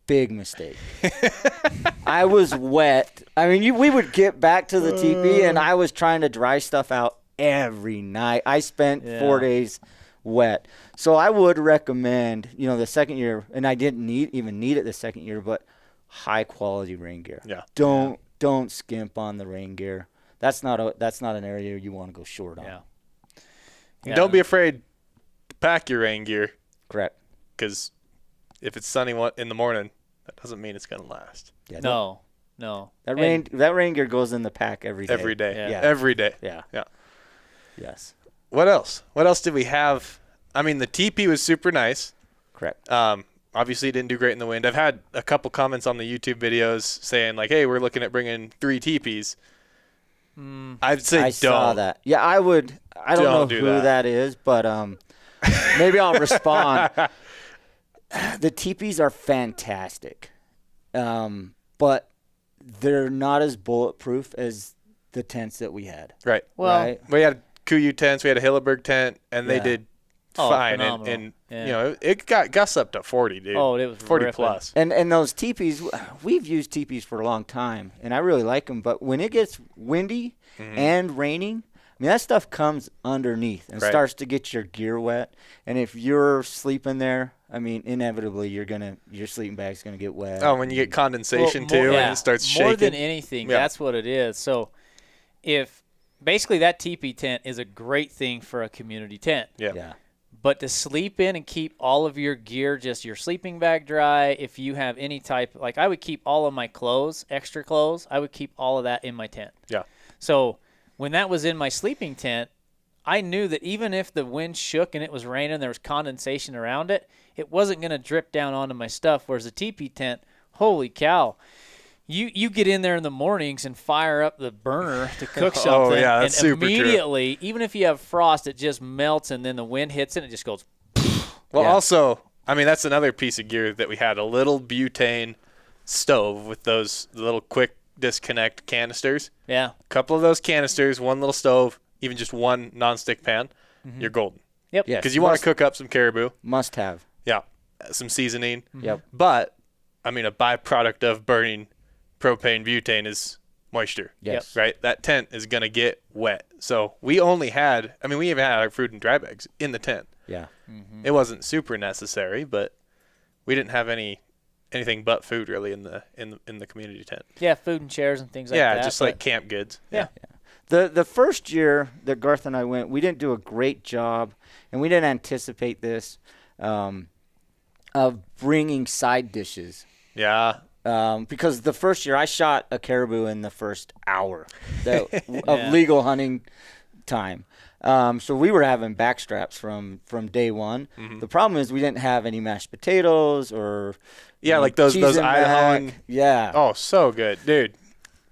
Speaker 4: big mistake. I was wet. I mean, we would get back to the teepee, and I was trying to dry stuff out every night. I spent 4 days wet. So I would recommend, the second year, and I didn't even need it the second year, but high quality rain gear.
Speaker 5: Yeah.
Speaker 4: Don't skimp on the rain gear. That's not an area you want to go short on.
Speaker 1: Yeah.
Speaker 5: And don't be afraid to pack your rain gear.
Speaker 4: Correct.
Speaker 5: Because if it's sunny in the morning, that doesn't mean it's going to last.
Speaker 4: Yeah,
Speaker 1: No.
Speaker 4: That rain gear goes in the pack every day.
Speaker 5: Every day.
Speaker 1: Yeah.
Speaker 5: Every day.
Speaker 4: Yeah.
Speaker 5: Yeah.
Speaker 4: Yes.
Speaker 5: What else? What else did we have? I mean, the teepee was super nice.
Speaker 4: Correct.
Speaker 5: Obviously, it didn't do great in the wind. I've had a couple comments on the YouTube videos saying, like, hey, we're looking at bringing 3 teepees. I'd say
Speaker 4: I
Speaker 5: don't.
Speaker 4: saw that. Yeah, I would. I don't know who that is, but maybe I'll respond. The teepees are fantastic, but they're not as bulletproof as the tents that we had.
Speaker 5: Right.
Speaker 1: Well,
Speaker 4: right?
Speaker 5: We had 𝗀𝗃 tents. We had a Hilleberg tent, and they did fine.
Speaker 1: phenomenal.
Speaker 5: And
Speaker 1: Yeah.
Speaker 5: it got gusts up to 40, dude.
Speaker 1: Oh, it was
Speaker 5: 40
Speaker 1: ripping.
Speaker 5: plus.
Speaker 4: And those teepees, we've used teepees for a long time, and I really like them. But when it gets windy and raining, I mean, that stuff comes underneath and starts to get your gear wet. And if you're sleeping there, I mean, inevitably your sleeping bag's gonna get wet.
Speaker 5: Oh, when you get condensation too, and it starts shaking.
Speaker 1: More than anything, that's what it is. So, basically that teepee tent is a great thing for a community tent.
Speaker 4: Yeah.
Speaker 1: But to sleep in and keep all of your gear, just your sleeping bag dry, if you have any type, like I would keep all of my clothes, extra clothes, I would keep all of that in my tent.
Speaker 5: Yeah.
Speaker 1: So when that was in my sleeping tent, I knew that even if the wind shook and it was raining, there was condensation around it, it wasn't going to drip down onto my stuff. Whereas the teepee tent, holy cow. You get in there in the mornings and fire up the burner to cook something.
Speaker 5: Oh, yeah, that's
Speaker 1: and
Speaker 5: super true.
Speaker 1: immediately, even if you have frost, it just melts, and then the wind hits it, and it just goes.
Speaker 5: Well, also, I mean, that's another piece of gear that we had, a little butane stove with those little quick disconnect canisters.
Speaker 1: Yeah.
Speaker 5: A couple of those canisters, one little stove, even just one nonstick pan, you're golden.
Speaker 1: Yep.
Speaker 4: Yes.
Speaker 5: Because you want to cook up some caribou.
Speaker 4: Must have.
Speaker 5: Yeah. Some seasoning.
Speaker 4: Yep.
Speaker 5: But, I mean, a byproduct of burning propane butane is moisture.
Speaker 4: Yes.
Speaker 5: Right? That tent is going to get wet. So we even had our food and dry bags in the tent.
Speaker 4: Yeah.
Speaker 5: It wasn't super necessary, but we didn't have anything but food really in the community tent.
Speaker 1: Yeah, food and chairs and things like that.
Speaker 5: Yeah, just like camp goods.
Speaker 1: Yeah.
Speaker 4: The first year that Garth and I went, we didn't do a great job, and we didn't anticipate this, of bringing side dishes.
Speaker 5: Yeah.
Speaker 4: Because the first year I shot a caribou in the first hour of legal hunting time. So we were having backstraps from day one. The problem is we didn't have any mashed potatoes or
Speaker 5: like those
Speaker 4: cheese and
Speaker 5: Idahoan.
Speaker 4: mac. Yeah.
Speaker 5: Oh, so good, dude.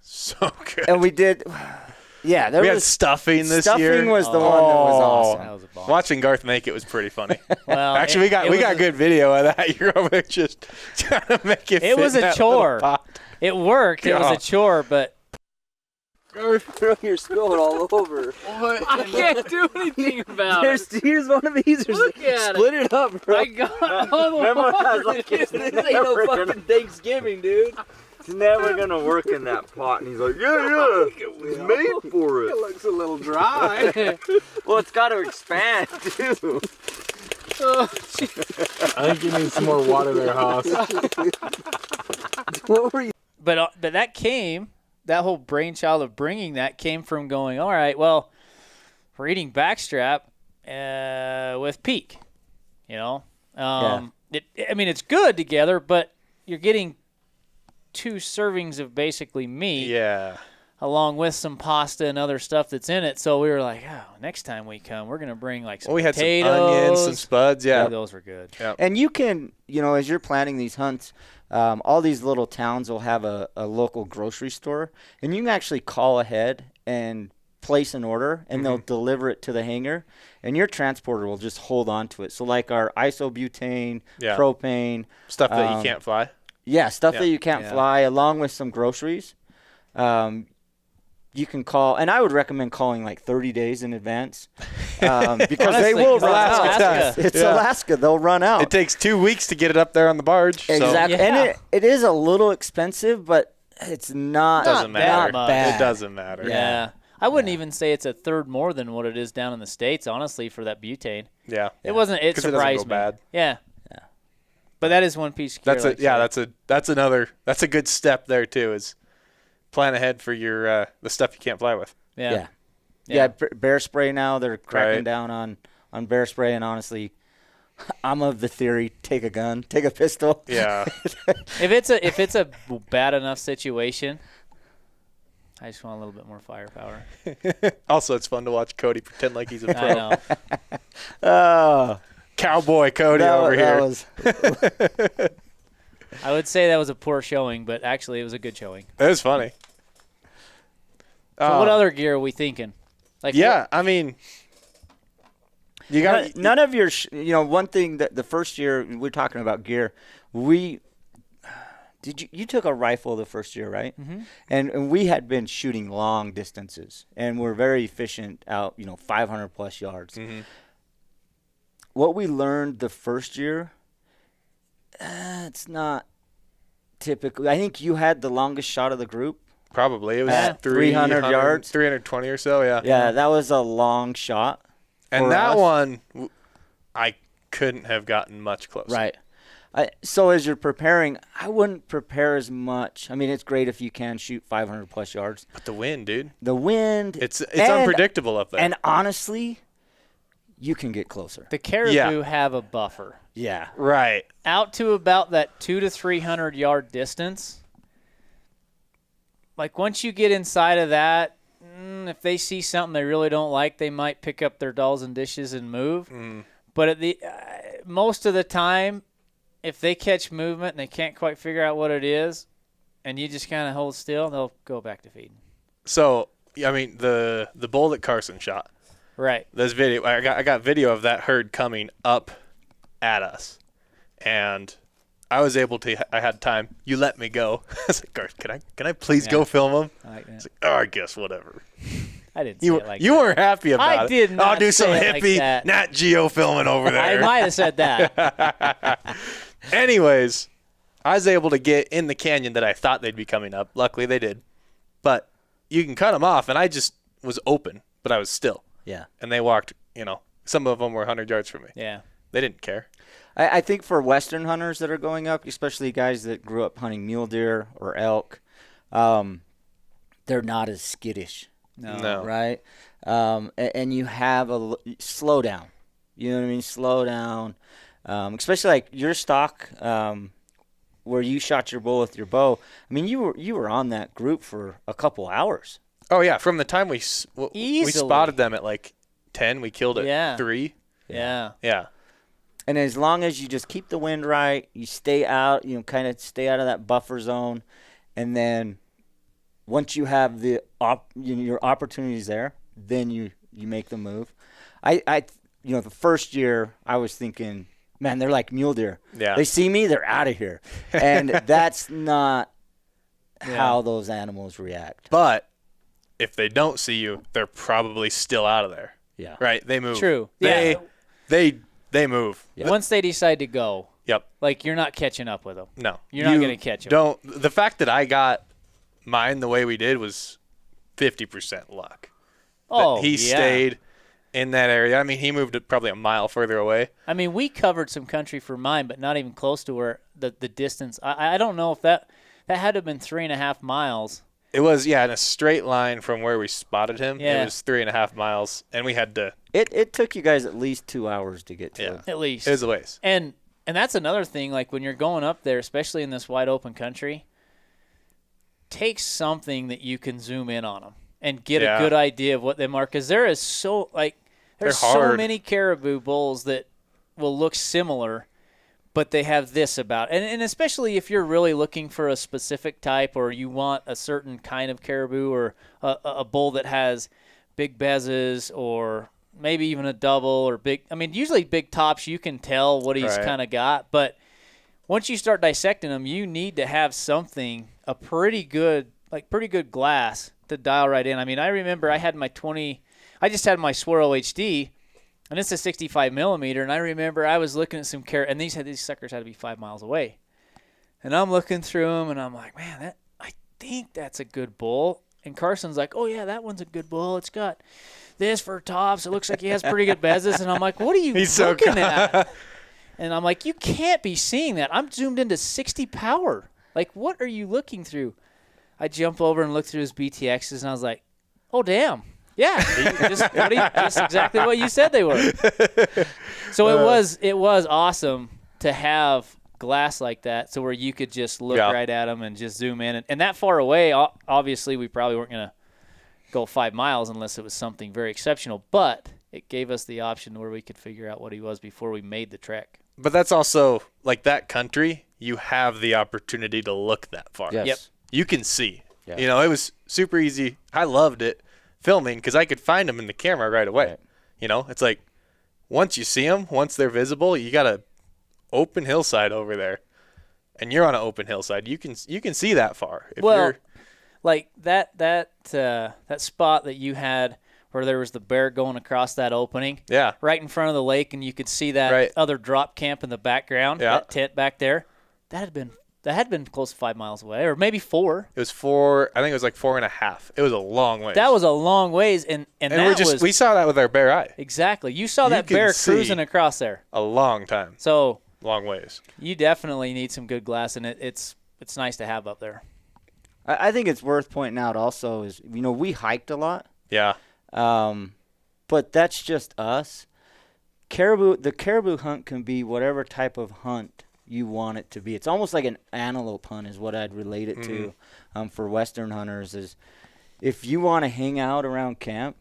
Speaker 5: So good.
Speaker 4: And we did. Yeah,
Speaker 5: we had stuffing this year.
Speaker 4: Stuffing was the one that was awesome.
Speaker 1: That was a bomb.
Speaker 5: Watching Garth make it was pretty funny.
Speaker 1: Well,
Speaker 5: actually, we got good video of that. You're over there just trying to make it.
Speaker 1: It was a chore. It worked. It was a chore, but
Speaker 3: You're spilling all over.
Speaker 1: I can't do anything about it.
Speaker 3: Here's one of these.
Speaker 1: Look at
Speaker 3: Split it up, bro.
Speaker 1: I got all the
Speaker 4: Remember when I was like,
Speaker 3: this ain't no fucking Thanksgiving, dude.
Speaker 6: It's never gonna work in that pot. And he's like, yeah, it's made for it.
Speaker 3: Looks a little dry.
Speaker 6: Well, it's got to expand too.
Speaker 2: I think you need some more water there, Haas.
Speaker 3: What were you?
Speaker 1: But that whole brainchild of bringing that came from going, all right, well, we're eating backstrap with peak, it's good together, but you're getting 2 servings of basically meat.
Speaker 5: Yeah.
Speaker 1: Along with some pasta and other stuff that's in it. So we were like, next time we come, we're going to bring like some
Speaker 5: we had
Speaker 1: potatoes.
Speaker 5: some onions, some spuds. Yeah.
Speaker 1: Those were good.
Speaker 5: Yep.
Speaker 4: And you can, as you're planning these hunts, all these little towns will have a local grocery store, and you can actually call ahead and place an order, and they'll deliver it to the hangar, and your transporter will just hold on to it. So like our isobutane, propane.
Speaker 5: Stuff that you can't fly.
Speaker 4: Yeah, stuff that you can't fly, along with some groceries. you can call, and I would recommend calling like 30 days in advance because they
Speaker 1: Honestly,
Speaker 4: will
Speaker 1: 'cause
Speaker 4: run
Speaker 1: it's
Speaker 4: out.
Speaker 1: Alaska.
Speaker 4: It's Alaska. They'll run out.
Speaker 5: It takes 2 weeks to get it up there on the barge. So
Speaker 4: Exactly.
Speaker 1: Yeah.
Speaker 4: And it is a little expensive, but it's not,
Speaker 5: doesn't matter.
Speaker 4: not bad.
Speaker 5: It doesn't matter.
Speaker 1: Yeah. I wouldn't even say it's a third more than what it is down in the States, honestly, for that butane.
Speaker 5: Yeah.
Speaker 1: It wasn't. It
Speaker 5: 'Cause it doesn't
Speaker 1: surprised
Speaker 5: go
Speaker 1: me.
Speaker 5: bad.
Speaker 1: Yeah. But that is one piece.
Speaker 5: That's a good step there too. Is plan ahead for your the stuff you can't fly with.
Speaker 1: Yeah.
Speaker 4: Yeah, bear spray now. They're cracking
Speaker 5: Right.
Speaker 4: down on bear spray, and honestly, I'm of the theory: take a gun, take a pistol.
Speaker 5: Yeah.
Speaker 1: If it's a bad enough situation, I just want a little bit more firepower.
Speaker 5: Also, it's fun to watch Kody pretend like he's a
Speaker 1: I
Speaker 5: pro.
Speaker 1: know.
Speaker 4: Oh,
Speaker 5: Cowboy Kody over here.
Speaker 1: I would say that was a poor showing, but actually it was a good showing.
Speaker 5: That was funny.
Speaker 1: So what other gear are we thinking? Like
Speaker 5: Yeah, I mean, you got
Speaker 4: none of your, one thing that the first year we're talking about gear, you took a rifle the first year, right? Mm-hmm. And we had been shooting long distances, and we're very efficient out, 500 plus yards.
Speaker 5: Mm-hmm.
Speaker 4: What we learned the first year, it's not typical. I think you had the longest shot of the group.
Speaker 5: probably it was
Speaker 4: At 300 yards,
Speaker 5: 320 or so. Yeah.
Speaker 4: Yeah, that was a long shot.
Speaker 5: And
Speaker 4: for
Speaker 5: that
Speaker 4: us.
Speaker 5: one, I couldn't have gotten much closer.
Speaker 4: Right. So as you're preparing, I wouldn't prepare as much. I mean, it's great if you can shoot 500 plus yards.
Speaker 5: But the wind, dude.
Speaker 4: The wind.
Speaker 5: It's unpredictable up there.
Speaker 4: And honestly, you can get closer.
Speaker 1: the Caribou have a buffer
Speaker 4: Yeah.
Speaker 5: right.
Speaker 1: out to about that 200 to 300 yard distance. Like once you get inside of that, if they see something they really don't like, they might pick up their dolls and dishes and move. But at the most of the time, if they catch movement and they can't quite figure out what it is, and you just kind of hold still, they'll go back to feeding.
Speaker 5: So, I mean, the bull that Carson shot,
Speaker 1: Right.
Speaker 5: this video, I got video of that herd coming up at us. And I was able to, I had time. You let me go. I was like, Garth, can I please go film him?
Speaker 1: I like that.
Speaker 5: He's like, oh, I guess whatever.
Speaker 1: I didn't say
Speaker 5: You
Speaker 1: it like
Speaker 5: you
Speaker 1: that.
Speaker 5: weren't happy about it.
Speaker 1: I did not
Speaker 5: I'll do some
Speaker 1: say it like
Speaker 5: hippie
Speaker 1: that.
Speaker 5: Nat Geo filming over
Speaker 1: I
Speaker 5: there.
Speaker 1: might have said that.
Speaker 5: Anyways, I was able to get in the canyon that I thought they'd be coming up. Luckily, they did. But you can cut them off, and I just was open, but I was still.
Speaker 4: Yeah.
Speaker 5: And they walked, some of them were 100 yards from me.
Speaker 1: Yeah.
Speaker 5: They didn't care.
Speaker 4: I think for Western hunters that are going up, especially guys that grew up hunting mule deer or elk, they're not as skittish.
Speaker 5: No.
Speaker 4: Right? And you have slow down. You know what I mean? Slow down. Especially like your stock, where you shot your bull with your bow. I mean, you were on that group for a couple hours.
Speaker 5: Oh, yeah. From the time we
Speaker 1: Easily.
Speaker 5: spotted them at like 10, we killed at 3.
Speaker 1: Yeah.
Speaker 5: Yeah.
Speaker 4: And as long as you just keep the wind right, you stay out, kind of stay out of that buffer zone, and then once you have your opportunities there, then you make the move. The first year I was thinking, man, they're like mule deer.
Speaker 5: Yeah.
Speaker 4: They see me, they're out of here, and that's not how those animals react.
Speaker 5: But if they don't see you, they're probably still out of there.
Speaker 4: Yeah.
Speaker 5: Right? They move.
Speaker 1: True.
Speaker 5: They
Speaker 1: Yeah.
Speaker 5: they move.
Speaker 1: Once they decide to go,
Speaker 5: Yep.
Speaker 1: like you're not catching up with them.
Speaker 5: No.
Speaker 1: You're not going to catch them.
Speaker 5: The fact that I got mine the way we did was 50% luck.
Speaker 1: Oh,
Speaker 5: He
Speaker 1: yeah.
Speaker 5: stayed in that area. I mean, he moved it probably a mile further away.
Speaker 1: I mean, we covered some country for mine, but not even close to where the distance. I don't know if that had to have been 3.5 miles.
Speaker 5: It was, in a straight line from where we spotted him.
Speaker 1: Yeah.
Speaker 5: It was 3.5 miles, and we had to.
Speaker 4: It took you guys at least 2 hours to get to
Speaker 5: Yeah.
Speaker 4: it.
Speaker 1: At least.
Speaker 5: It was a ways.
Speaker 1: And that's another thing, like when you're going up there, especially in this wide open country, take something that you can zoom in on them and get a good idea of what they are. Because there's so many caribou bulls that will look similar, but they have this about it. And especially if you're really looking for a specific type, or you want a certain kind of caribou, or a bull that has big bezzes, or maybe even a double, or big. I mean, usually big tops, you can tell what he's kind of got. But once you start dissecting them, you need to have something, a pretty good pretty good glass to dial right in. I mean, I remember I had my I just had my Swirl HD, and it's a 65 millimeter. And I remember I was looking at some and these suckers had to be 5 miles away. And I'm looking through them, and I'm like, man, I think that's a good bull. And Carson's like, oh yeah, that one's a good bull. It's got this for tops. It looks like he has pretty good bezzes. And I'm like, what are you looking at? And I'm like, you can't be seeing that. I'm zoomed into 60 power. Like, what are you looking through? I jump over and look through his BTXs, and I was like, oh, damn. Yeah, just exactly what you said they were. So it was awesome to have glass like that, so where you could just look right at them and just zoom in. And that far away, obviously, we probably weren't going to go 5 miles unless it was something very exceptional. But it gave us the option where we could figure out what he was before we made the trek.
Speaker 5: But that's also, like, that country, you have the opportunity to look that far.
Speaker 4: Yes.
Speaker 1: Yep.
Speaker 5: You can see.
Speaker 4: Yeah.
Speaker 5: You know, it was super easy. I loved it filming because I could find them in the camera right away.
Speaker 4: Right.
Speaker 5: You know, it's like once you see them, once they're visible, you got a open hillside over there, and you're on an open hillside. You can see that far. If you're,
Speaker 1: like that spot that you had where there was the bear going across that opening, right in front of the lake, and you could see that other drop camp in the background, that tent back there. That had been close to 5 miles away, or maybe 4.
Speaker 5: It was 4. I think it was like 4.5. It was a long way.
Speaker 1: That was a long ways, and
Speaker 5: we saw that with our bare eye.
Speaker 1: Exactly. You saw that bear cruising across there.
Speaker 5: A long time.
Speaker 1: So
Speaker 5: long ways.
Speaker 1: You definitely need some good glass, and it's nice to have up there.
Speaker 4: I think it's worth pointing out also is, we hiked a lot.
Speaker 5: Yeah.
Speaker 4: But that's just us. The caribou hunt can be whatever type of hunt you want it to be. It's almost like an antelope hunt is what I'd relate it to for Western hunters is if you want to hang out around camp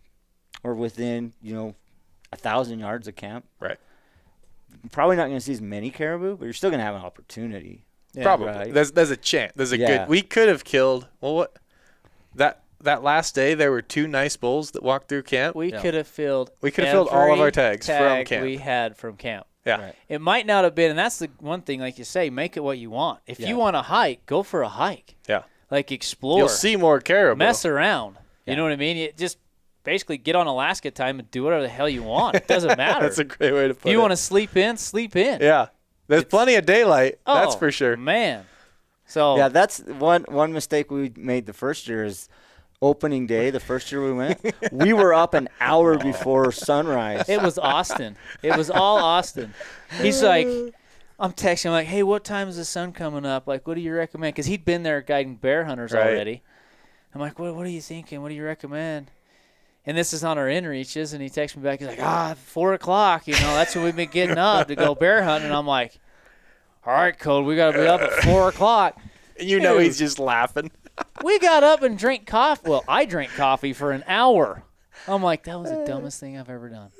Speaker 4: or within, 1,000 yards of camp.
Speaker 5: Right.
Speaker 4: You're probably not going to see as many caribou, but you're still going to have an opportunity.
Speaker 5: Yeah, probably. Right? There's a chance. There's a good. We could have killed. Well, what that last day there were 2 nice bulls that walked through camp.
Speaker 1: We could have filled.
Speaker 5: All of our tags from camp.
Speaker 1: We had from camp.
Speaker 5: Yeah.
Speaker 4: Right.
Speaker 1: It might not have been, and that's the one thing, like you say, make it what you want. If you want to hike, go for a hike.
Speaker 5: Yeah.
Speaker 1: Like explore.
Speaker 5: You'll see more caribou.
Speaker 1: Mess around. You know what I mean? You just basically get on Alaska time and do whatever the hell you want. It doesn't matter.
Speaker 5: That's a great way to put it.
Speaker 1: If you want to sleep in, sleep in.
Speaker 5: Yeah. There's plenty of daylight. That's for sure.
Speaker 1: Man. So
Speaker 4: yeah, that's one mistake we made the first year is opening day, the first year we went, we were up an hour before sunrise.
Speaker 1: It was Austin. It was all Austin. He's like, I'm texting him like, hey, what time is the sun coming up? Like, what do you recommend? Because he'd been there guiding bear hunters already. I'm like, what are you thinking? What do you recommend? And this is on our inReaches, and he texts me back. He's like, 4 o'clock. That's when we've been getting up to go bear hunting. And I'm like, all right, Code, we got to be up at 4 o'clock.
Speaker 5: And he's just laughing.
Speaker 1: We got up and drank coffee. Well, I drank coffee for an hour. I'm like, that was the dumbest thing I've ever done.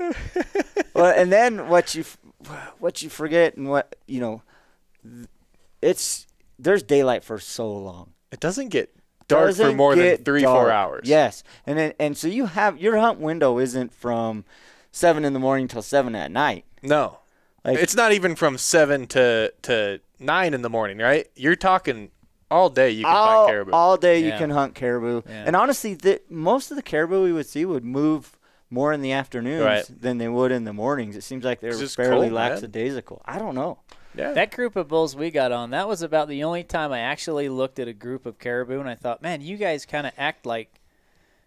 Speaker 4: Well, and then what you forget and there's daylight for so long.
Speaker 5: It doesn't get dark for more than 3-4 hours.
Speaker 4: Yes, and so you have your hunt window isn't from 7 in the morning till 7 at night.
Speaker 5: No, it's not even from 7 to 9 in the morning, right? You're talking. All day you can find caribou.
Speaker 4: All day you can hunt caribou. Yeah. And honestly, most of the caribou we would see would move more in the afternoons than they would in the mornings. It seems like they're fairly lackadaisical. I don't know.
Speaker 5: Yeah.
Speaker 1: That group of bulls we got on, that was about the only time I actually looked at a group of caribou, and I thought, man, you guys kind of act like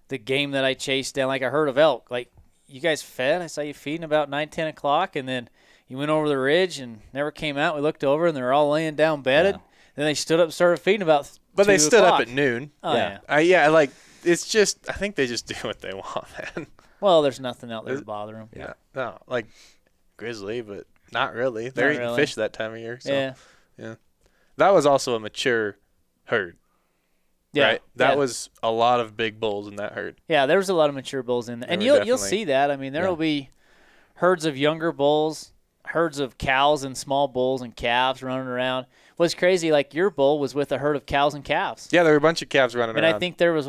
Speaker 1: the game that I chased down, like a herd of elk. Like, you guys fed. I saw you feeding about 9, 10 o'clock, and then you went over the ridge and never came out. We looked over, and they were all laying down bedded. Yeah. Then they stood up and started feeding about 2
Speaker 5: But they stood
Speaker 1: o'clock.
Speaker 5: up at noon.
Speaker 1: Oh, yeah.
Speaker 5: Like, it's just, I think they just do what they want, man.
Speaker 1: Well, there's nothing out there to bother them.
Speaker 5: Yeah. No, like grizzly, but not really. They're eating fish that time of year. So, yeah. That was also a mature herd. Yeah. Right? That was a lot of big bulls in that herd.
Speaker 1: Yeah, there was a lot of mature bulls in there. And you'll see that. I mean, there will be herds of younger bulls, herds of cows and small bulls and calves running around. What's crazy, like your bull was with a herd of cows and calves.
Speaker 5: Yeah, there were a bunch of calves running around.
Speaker 1: And I think there was,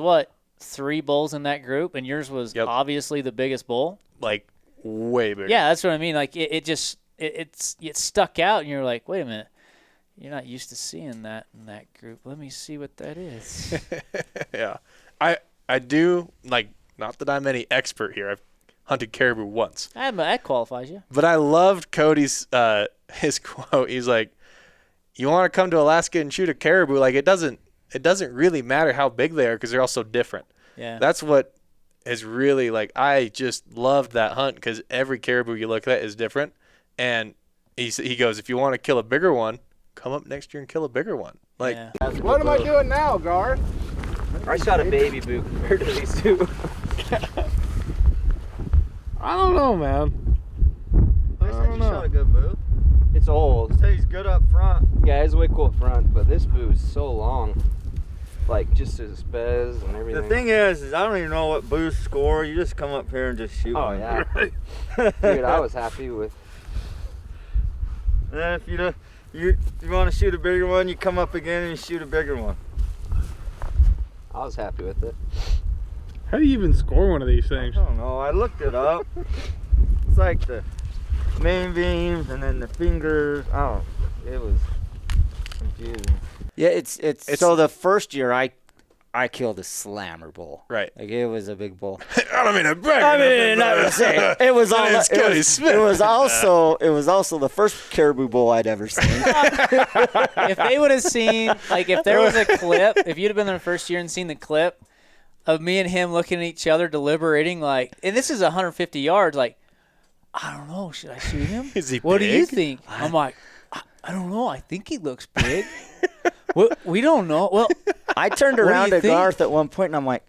Speaker 1: 3 bulls in that group, and yours was obviously the biggest bull?
Speaker 5: Like, way bigger.
Speaker 1: Yeah, that's what I mean. Like, it stuck out, and you're like, wait a minute. You're not used to seeing that in that group. Let me see what that is.
Speaker 5: Yeah. I do, like, not that I'm any expert here. I've hunted caribou once.
Speaker 1: That qualifies you.
Speaker 5: But I loved Kody's his quote. He's like, you want to come to Alaska and shoot a caribou, like it doesn't really matter how big they are because they're all so different.
Speaker 1: Yeah.
Speaker 5: That's what is really, like, I just loved that hunt because every caribou you look at is different. And he goes, if you want to kill a bigger one, come up next year and kill a bigger one. Like,
Speaker 1: yeah.
Speaker 2: What am I doing now, Garth?
Speaker 3: I shot a baby boo compared to these two.
Speaker 2: I don't know, man. I don't know.
Speaker 3: Shot a good boo. It's old.
Speaker 4: So he's good up front.
Speaker 3: Yeah, it's way cool up front, but this boo is so long. Like, just as spez and everything.
Speaker 6: The thing is I don't even know what boosts score. You just come up here and just shoot.
Speaker 3: Oh,
Speaker 6: one.
Speaker 3: yeah. Dude, I was happy with.
Speaker 6: And then if you want to shoot a bigger one, you come up again and you shoot a bigger one.
Speaker 3: I was happy with it.
Speaker 2: How do you even score one of these
Speaker 6: I
Speaker 2: things?
Speaker 6: don't know. I looked it up. It's like the main beams and then the fingers. Oh, it was confusing.
Speaker 4: Yeah, it's so the first year I killed a slammer bull.
Speaker 5: right.
Speaker 4: Like it was a big bull.
Speaker 5: I don't mean to brag.
Speaker 4: I mean, I would say it was all.
Speaker 5: It's Kody Smith.
Speaker 4: It was also the first caribou bull I'd ever seen.
Speaker 1: If they would have seen, like, if there was a clip, if you'd have been there the first year and seen the clip of me and him looking at each other, deliberating, like, and this is 150 yards, like, I don't know, should I shoot him?
Speaker 5: Is he
Speaker 1: What do you
Speaker 5: big?
Speaker 1: think? I'm like, I don't know. I think he looks big. we don't know. Well,
Speaker 4: I turned
Speaker 1: What do
Speaker 4: around
Speaker 1: you
Speaker 4: to
Speaker 1: think?
Speaker 4: Garth at one point and I'm like,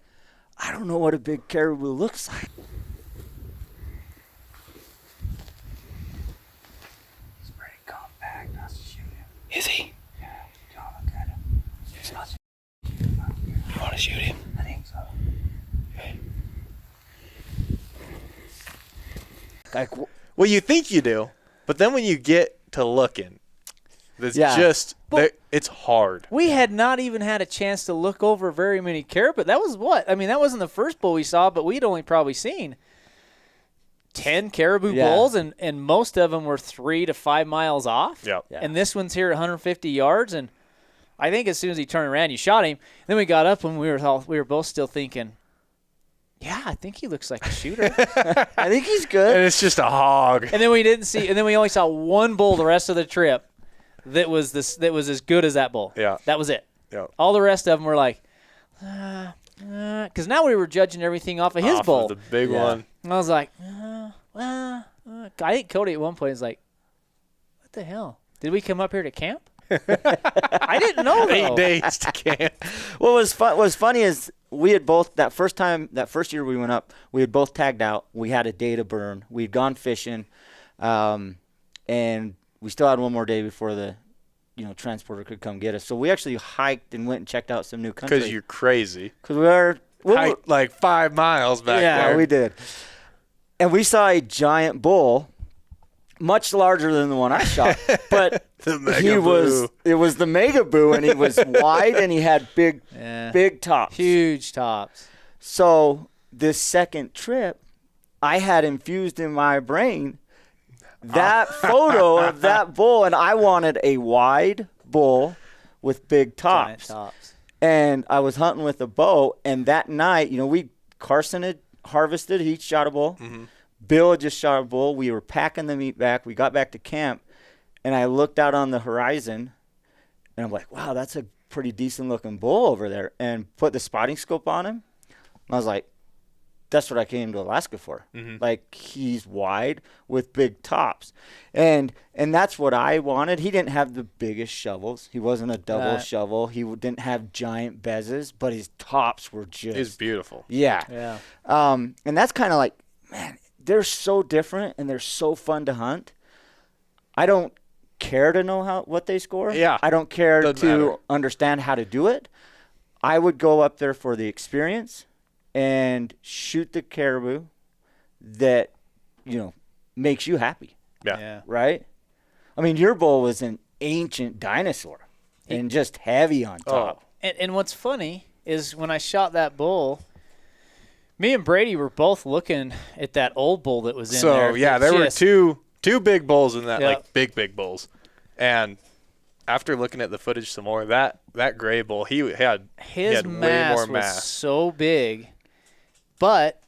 Speaker 4: I don't know what a big caribou looks like.
Speaker 7: It's pretty compact. Let's shoot him. Is he? Yeah. Don't look at him. You want to shoot him? I think so. Okay.
Speaker 4: Like,
Speaker 5: Well, you think you do, but then when you get to looking, it's
Speaker 4: Yeah.
Speaker 5: just,
Speaker 1: But-
Speaker 5: it's hard.
Speaker 1: we had not even had a chance to look over very many caribou. That was what? I mean, that wasn't the first bull we saw, but we'd only probably seen 10 caribou
Speaker 4: Yeah.
Speaker 1: bulls, and most of them were 3 to 5 miles off.
Speaker 5: Yep.
Speaker 4: Yeah.
Speaker 1: And this one's here at 150 yards, and I think as soon as he turned around, you shot him. Then we got up and we were both still thinking, yeah, I think he looks like a shooter.
Speaker 4: I think he's good.
Speaker 5: And it's just a hog.
Speaker 1: And then we didn't see, and then we only saw one bull the rest of the trip that was as good as that bull.
Speaker 5: Yeah.
Speaker 1: That was it.
Speaker 5: Yeah.
Speaker 1: All the rest of them were like, because now we were judging everything off of his
Speaker 5: Off
Speaker 1: bull.
Speaker 5: of the big
Speaker 4: Yeah.
Speaker 5: one.
Speaker 1: And I was like, I think Kody at one point was like, what the hell? Did we come up here to camp? I didn't know, though.
Speaker 5: 8 days to camp.
Speaker 4: What was funny is we had both that first year we went up, we had both tagged out. We had a day to burn. We'd gone fishing, and we still had one more day before the transporter could come get us. So we actually hiked and went and checked out some new country.
Speaker 5: Because you're crazy.
Speaker 4: Because we were
Speaker 5: Hiked like 5 miles back
Speaker 4: yeah,
Speaker 5: there.
Speaker 4: we did. And we saw a giant bull, much larger than the one I shot, but
Speaker 5: The mega
Speaker 4: it was the mega boo, and he was wide and he had big tops.
Speaker 1: Huge tops.
Speaker 4: So this second trip, I had infused in my brain that photo of that bull, and I wanted a wide bull with big
Speaker 1: Giant
Speaker 4: tops.
Speaker 1: tops.
Speaker 4: And I was hunting with a bow, and that night, Carson had harvested, he shot a bull.
Speaker 5: Mm-hmm.
Speaker 4: Bill had just shot a bull. We were packing the meat back. We got back to camp, and I looked out on the horizon, and I'm like, wow, that's a pretty decent-looking bull over there, and put the spotting scope on him. And I was like, that's what I came to Alaska for.
Speaker 5: Mm-hmm.
Speaker 4: Like, he's wide with big tops. And that's what I wanted. He didn't have the biggest shovels. He wasn't a double shovel. He didn't have giant bezzes, but his tops were just...
Speaker 5: It's beautiful.
Speaker 4: Yeah.
Speaker 1: Yeah.
Speaker 4: And that's kind of like, man, they're so different and they're so fun to hunt. I don't care to know what they score.
Speaker 5: Yeah.
Speaker 4: I don't care
Speaker 5: Doesn't
Speaker 4: to
Speaker 5: matter.
Speaker 4: understand how to do it. I would go up there for the experience and shoot the caribou that, makes you happy,
Speaker 5: Yeah.
Speaker 4: right? I mean, your bull was an ancient dinosaur and just heavy on top.
Speaker 1: And what's funny is when I shot that bull, me and Brady were both looking at that old bull that was in there.
Speaker 5: So, yeah, there were two big bulls in that,
Speaker 1: Yeah.
Speaker 5: like big bulls. And after looking at the footage some more, that gray bull, he had
Speaker 1: his
Speaker 5: way
Speaker 1: mass
Speaker 5: more
Speaker 1: was
Speaker 5: mass.
Speaker 1: so big, but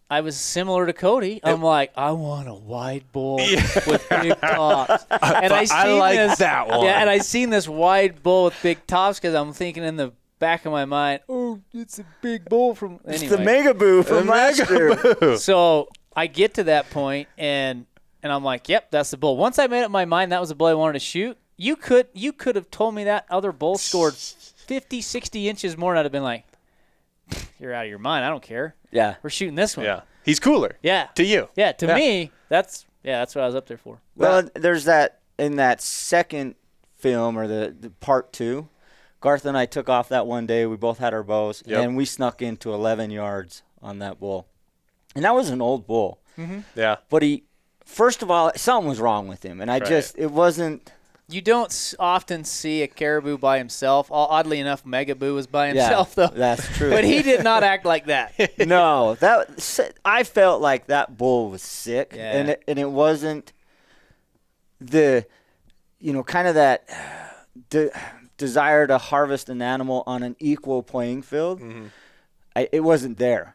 Speaker 1: I was similar to Kody. I'm like, I want a wide bull with big tops. And
Speaker 5: I like that one.
Speaker 1: Yeah, and I seen this wide bull with big tops because I'm thinking in the back of my mind, oh, it's a big bull from anyway.
Speaker 4: It's the Mega Boo from last year.
Speaker 1: So I get to that point and I'm like, yep, that's the bull. Once I made up my mind that was the bull I wanted to shoot, you could have told me that other bull scored 50, 60 inches more, and I'd have been like, you're out of your mind. I don't care.
Speaker 4: Yeah.
Speaker 1: We're shooting this one.
Speaker 5: Yeah. He's cooler.
Speaker 1: Yeah.
Speaker 5: To you.
Speaker 1: Yeah, to me, that's what I was up there for.
Speaker 4: Well, there's that in that second film, or the part 2. Garth and I took off that one day. We both had our bows, and we snuck into 11 yards on that bull. And that was an old bull.
Speaker 1: Mm-hmm.
Speaker 5: Yeah.
Speaker 4: But first of all, something was wrong with him. And it wasn't.
Speaker 1: You don't often see a caribou by himself. Oddly enough, Mega Boo was by himself, though.
Speaker 4: That's true.
Speaker 1: But he did not act like that.
Speaker 4: No, I felt like that bull was sick, and it wasn't the, kind of that desire to harvest an animal on an equal playing field. Mm-hmm. It wasn't there.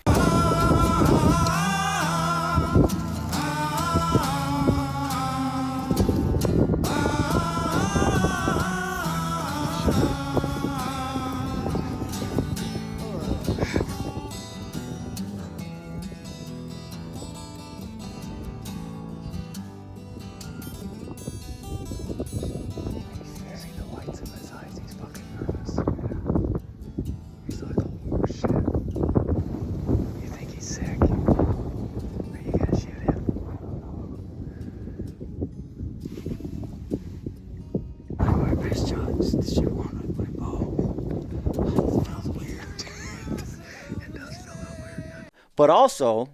Speaker 4: But also,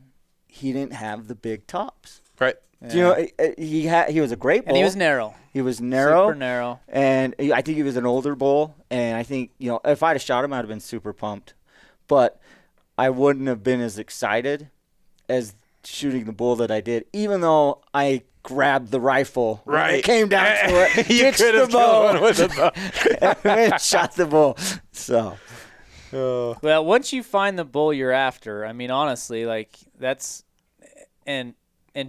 Speaker 4: he didn't have the big tops.
Speaker 5: Right.
Speaker 4: Yeah. He was a great bull.
Speaker 1: And he was narrow.
Speaker 4: He was narrow.
Speaker 1: Super narrow.
Speaker 4: And I think he was an older bull. And I think, if I'd have shot him, I'd have been super pumped. But I wouldn't have been as excited as shooting the bull that I did, even though I grabbed the rifle.
Speaker 5: Right.
Speaker 4: It came down to it.
Speaker 5: You could have killed one with a bow.
Speaker 4: and shot the bull. So.
Speaker 1: Well, once you find the bull you're after, I mean, honestly, like that's and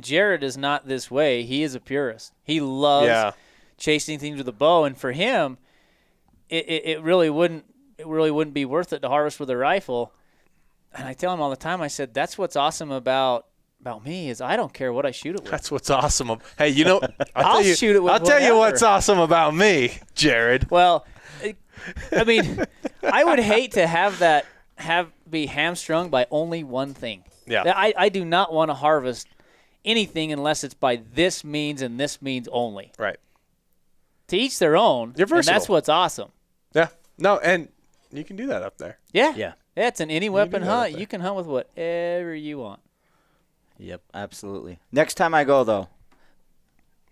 Speaker 1: Jared is not this way. He is a purist. He loves chasing things with a bow, and for him, it really wouldn't be worth it to harvest with a rifle. And I tell him all the time. I said, that's what's awesome about me is I don't care what I shoot it with.
Speaker 5: That's what's awesome. Hey,
Speaker 1: I'll shoot it with
Speaker 5: I'll tell you
Speaker 1: whatever.
Speaker 5: what's awesome about me, Jared.
Speaker 1: Well, I mean, I would hate to be hamstrung by only one thing.
Speaker 5: Yeah.
Speaker 1: I do not want to harvest anything unless it's by this means and this means only.
Speaker 5: Right.
Speaker 1: To each their own.
Speaker 5: You're versatile.
Speaker 1: And that's what's awesome.
Speaker 5: Yeah. No, and you can do that up there.
Speaker 1: Yeah.
Speaker 4: Yeah.
Speaker 1: Yeah, it's an any weapon
Speaker 5: do that up
Speaker 1: hunt.
Speaker 5: there.
Speaker 1: You can hunt with whatever you want.
Speaker 4: Yep, absolutely. Next time I go, though,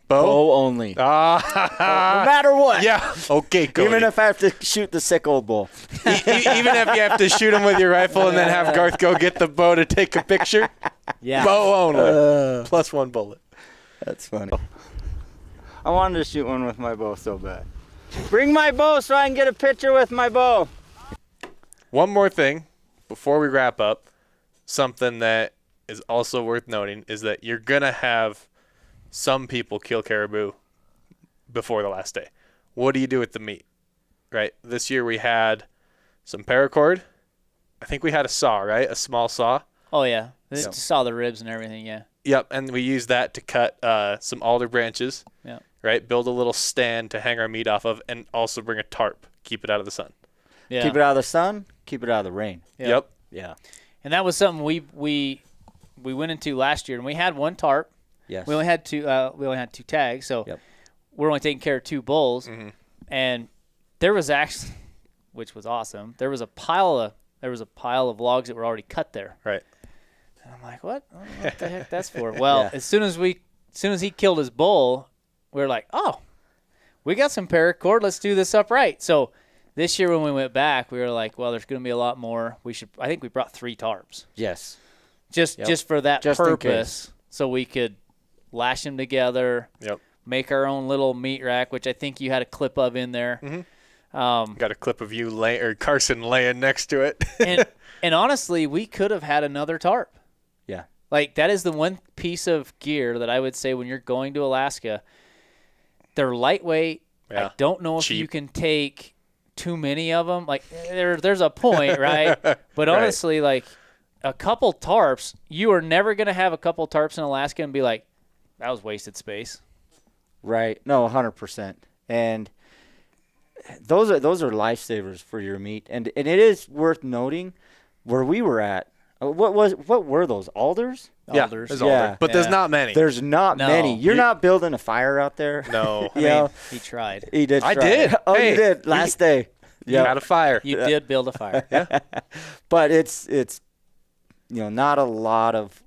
Speaker 5: Bow?
Speaker 4: bow only. No
Speaker 5: Ah.
Speaker 4: matter what.
Speaker 5: Yeah. Okay, Kody.
Speaker 4: Even if I have to shoot the sick old bull.
Speaker 5: Even if you have to shoot him with your rifle and then have Garth go get the bow to take a picture.
Speaker 1: Yeah.
Speaker 5: Bow only. Plus one bullet.
Speaker 4: That's funny. I wanted to shoot one with my bow so bad. Bring my bow so I can get a picture with my bow.
Speaker 5: One more thing before we wrap up. Something that is also worth noting is that you're going to have some people kill caribou before the last day. What do you do with the meat? Right? This year we had some paracord. I think we had a saw, right? A small saw.
Speaker 1: Oh, yeah. Just saw the ribs and everything, yeah.
Speaker 5: Yep, and we used that to cut some alder branches.
Speaker 1: Yeah.
Speaker 5: Right? Build a little stand to hang our meat off of, and also bring a tarp. Keep it out of the sun.
Speaker 1: Yeah.
Speaker 4: Keep it out of the sun, keep it out of the rain.
Speaker 1: Yeah.
Speaker 5: Yep.
Speaker 4: Yeah.
Speaker 1: And that was something we went into last year, and we had one tarp.
Speaker 4: Yes.
Speaker 1: We only had two tags, so we're only taking care of two bulls.
Speaker 5: Mm-hmm.
Speaker 1: And there was actually, which was awesome, there was a pile of logs that were already cut there.
Speaker 5: Right.
Speaker 1: And I'm like, what? I don't know what the heck that's for. Well, as soon as he killed his bull, we were like, oh, we got some paracord. Let's do this upright. So this year when we went back, we were like, well, there's going to be a lot more. I think we brought 3 tarps.
Speaker 4: Yes.
Speaker 1: Just for that
Speaker 4: Just in
Speaker 1: purpose, so we could lash them together.
Speaker 5: Yep.
Speaker 1: make our own little meat rack, which I think you had a clip of in there.
Speaker 5: Got a clip of you Carson laying next to it.
Speaker 1: and honestly, we could have had another tarp.
Speaker 4: Yeah.
Speaker 1: Like, that is the one piece of gear that I would say when you're going to Alaska, they're lightweight.
Speaker 5: Yeah.
Speaker 1: I don't know if
Speaker 5: Cheap.
Speaker 1: you can take too many of them. Like, there's a point, right? But honestly, like, a couple tarps, you are never going to have a couple tarps in Alaska and be like, that was wasted space.
Speaker 4: Right. No, 100%. And those are lifesavers for your meat. And it is worth noting where we were at. What were those? Alders?
Speaker 5: Yeah,
Speaker 1: Alders.
Speaker 5: there's alder. But there's not many.
Speaker 4: There's not many. You're not building a fire out there.
Speaker 5: No.
Speaker 1: I mean, he tried.
Speaker 4: He did.
Speaker 5: I
Speaker 4: try.
Speaker 5: did.
Speaker 4: Oh,
Speaker 5: Hey,
Speaker 4: you did last day.
Speaker 5: You had a fire.
Speaker 1: You did build a fire.
Speaker 5: Yeah.
Speaker 4: But it's not a lot of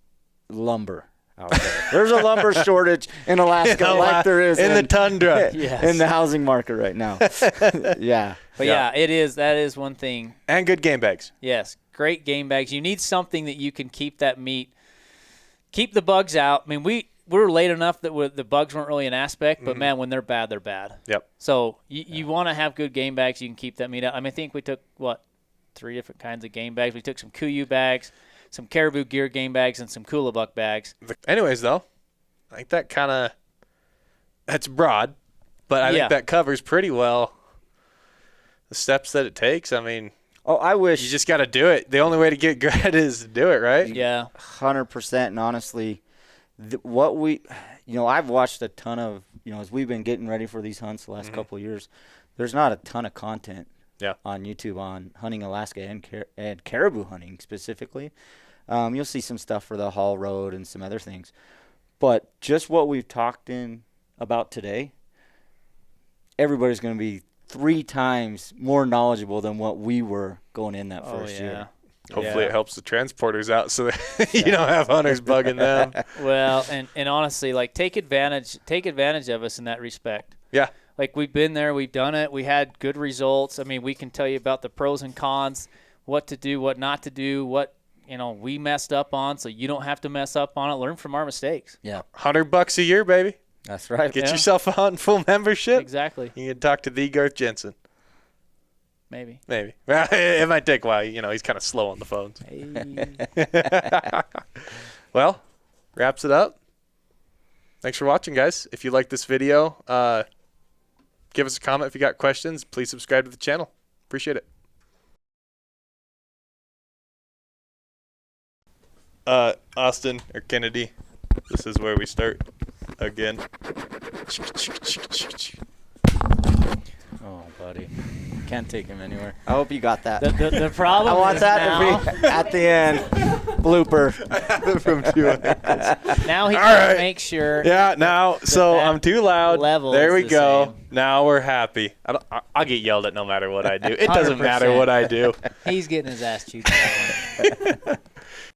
Speaker 4: lumber out there. There's a lumber shortage in Alaska, like there is
Speaker 5: in the tundra.
Speaker 1: Yes.
Speaker 4: in the housing market right now. Yeah.
Speaker 1: But yeah, it is. That is one thing.
Speaker 5: And good game bags.
Speaker 1: Yes, great game bags. You need something that you can keep that meat, keep the bugs out. I mean, we were late enough that the bugs weren't really an aspect, but man, when they're bad, they're bad.
Speaker 5: Yep.
Speaker 1: So you want to have good game bags. You can keep that meat out. I mean, I think we took 3 different kinds of game bags. We took some 𝗀you bags, some Caribou gear game bags, and some 𝗀𝗃𝗃 bags.
Speaker 5: Anyways, though, I think that's broad, but I think that covers pretty well the steps that it takes. I mean,
Speaker 4: I wish
Speaker 5: you just got to do it. The only way to get good is to do it, right?
Speaker 1: Yeah.
Speaker 4: 100%. And honestly, I've watched a ton of, as we've been getting ready for these hunts the last couple of years, there's not a ton of content on YouTube on hunting Alaska and caribou hunting specifically. You'll see some stuff for the Haul Road and some other things. But just what we've talked about today, everybody's going to be 3 times more knowledgeable than what we were going in that first year.
Speaker 5: Hopefully it helps the transporters out so that you don't have hunters bugging them.
Speaker 1: Well, and honestly, like, take advantage of us in that respect.
Speaker 5: Yeah.
Speaker 1: Like, we've been there, we've done it, we had good results. I mean, we can tell you about the pros and cons, what to do, what not to do, what we messed up on, so you don't have to mess up on it. Learn from our mistakes.
Speaker 4: Yeah.
Speaker 5: $100 a year, baby.
Speaker 4: That's right.
Speaker 5: Get yourself a Hunting full membership.
Speaker 1: Exactly.
Speaker 5: You can talk to the Garth Jensen.
Speaker 1: Maybe.
Speaker 5: Well, it might take a while. He's kind of slow on the phones.
Speaker 1: Hey.
Speaker 5: Well, wraps it up. Thanks for watching, guys. If you like this video, give us a comment if you got questions. Please subscribe to the channel. Appreciate it. Austin or Kennedy, this is where we start again.
Speaker 4: Oh, buddy. Can't take him anywhere. I hope you got that.
Speaker 1: The problem
Speaker 4: I want
Speaker 1: is
Speaker 4: that
Speaker 1: now,
Speaker 4: to be at the end. Blooper.
Speaker 5: From 2 angles.
Speaker 1: now he
Speaker 5: All
Speaker 1: can
Speaker 5: right.
Speaker 1: make sure.
Speaker 5: Yeah, now, so
Speaker 1: that
Speaker 5: I'm too loud.
Speaker 1: level
Speaker 5: There
Speaker 1: is
Speaker 5: we
Speaker 1: the
Speaker 5: go.
Speaker 1: same.
Speaker 5: Now we're happy. I'll get yelled at no matter what I do. It doesn't matter
Speaker 1: 100%.
Speaker 5: what I do.
Speaker 1: He's getting his ass chewed.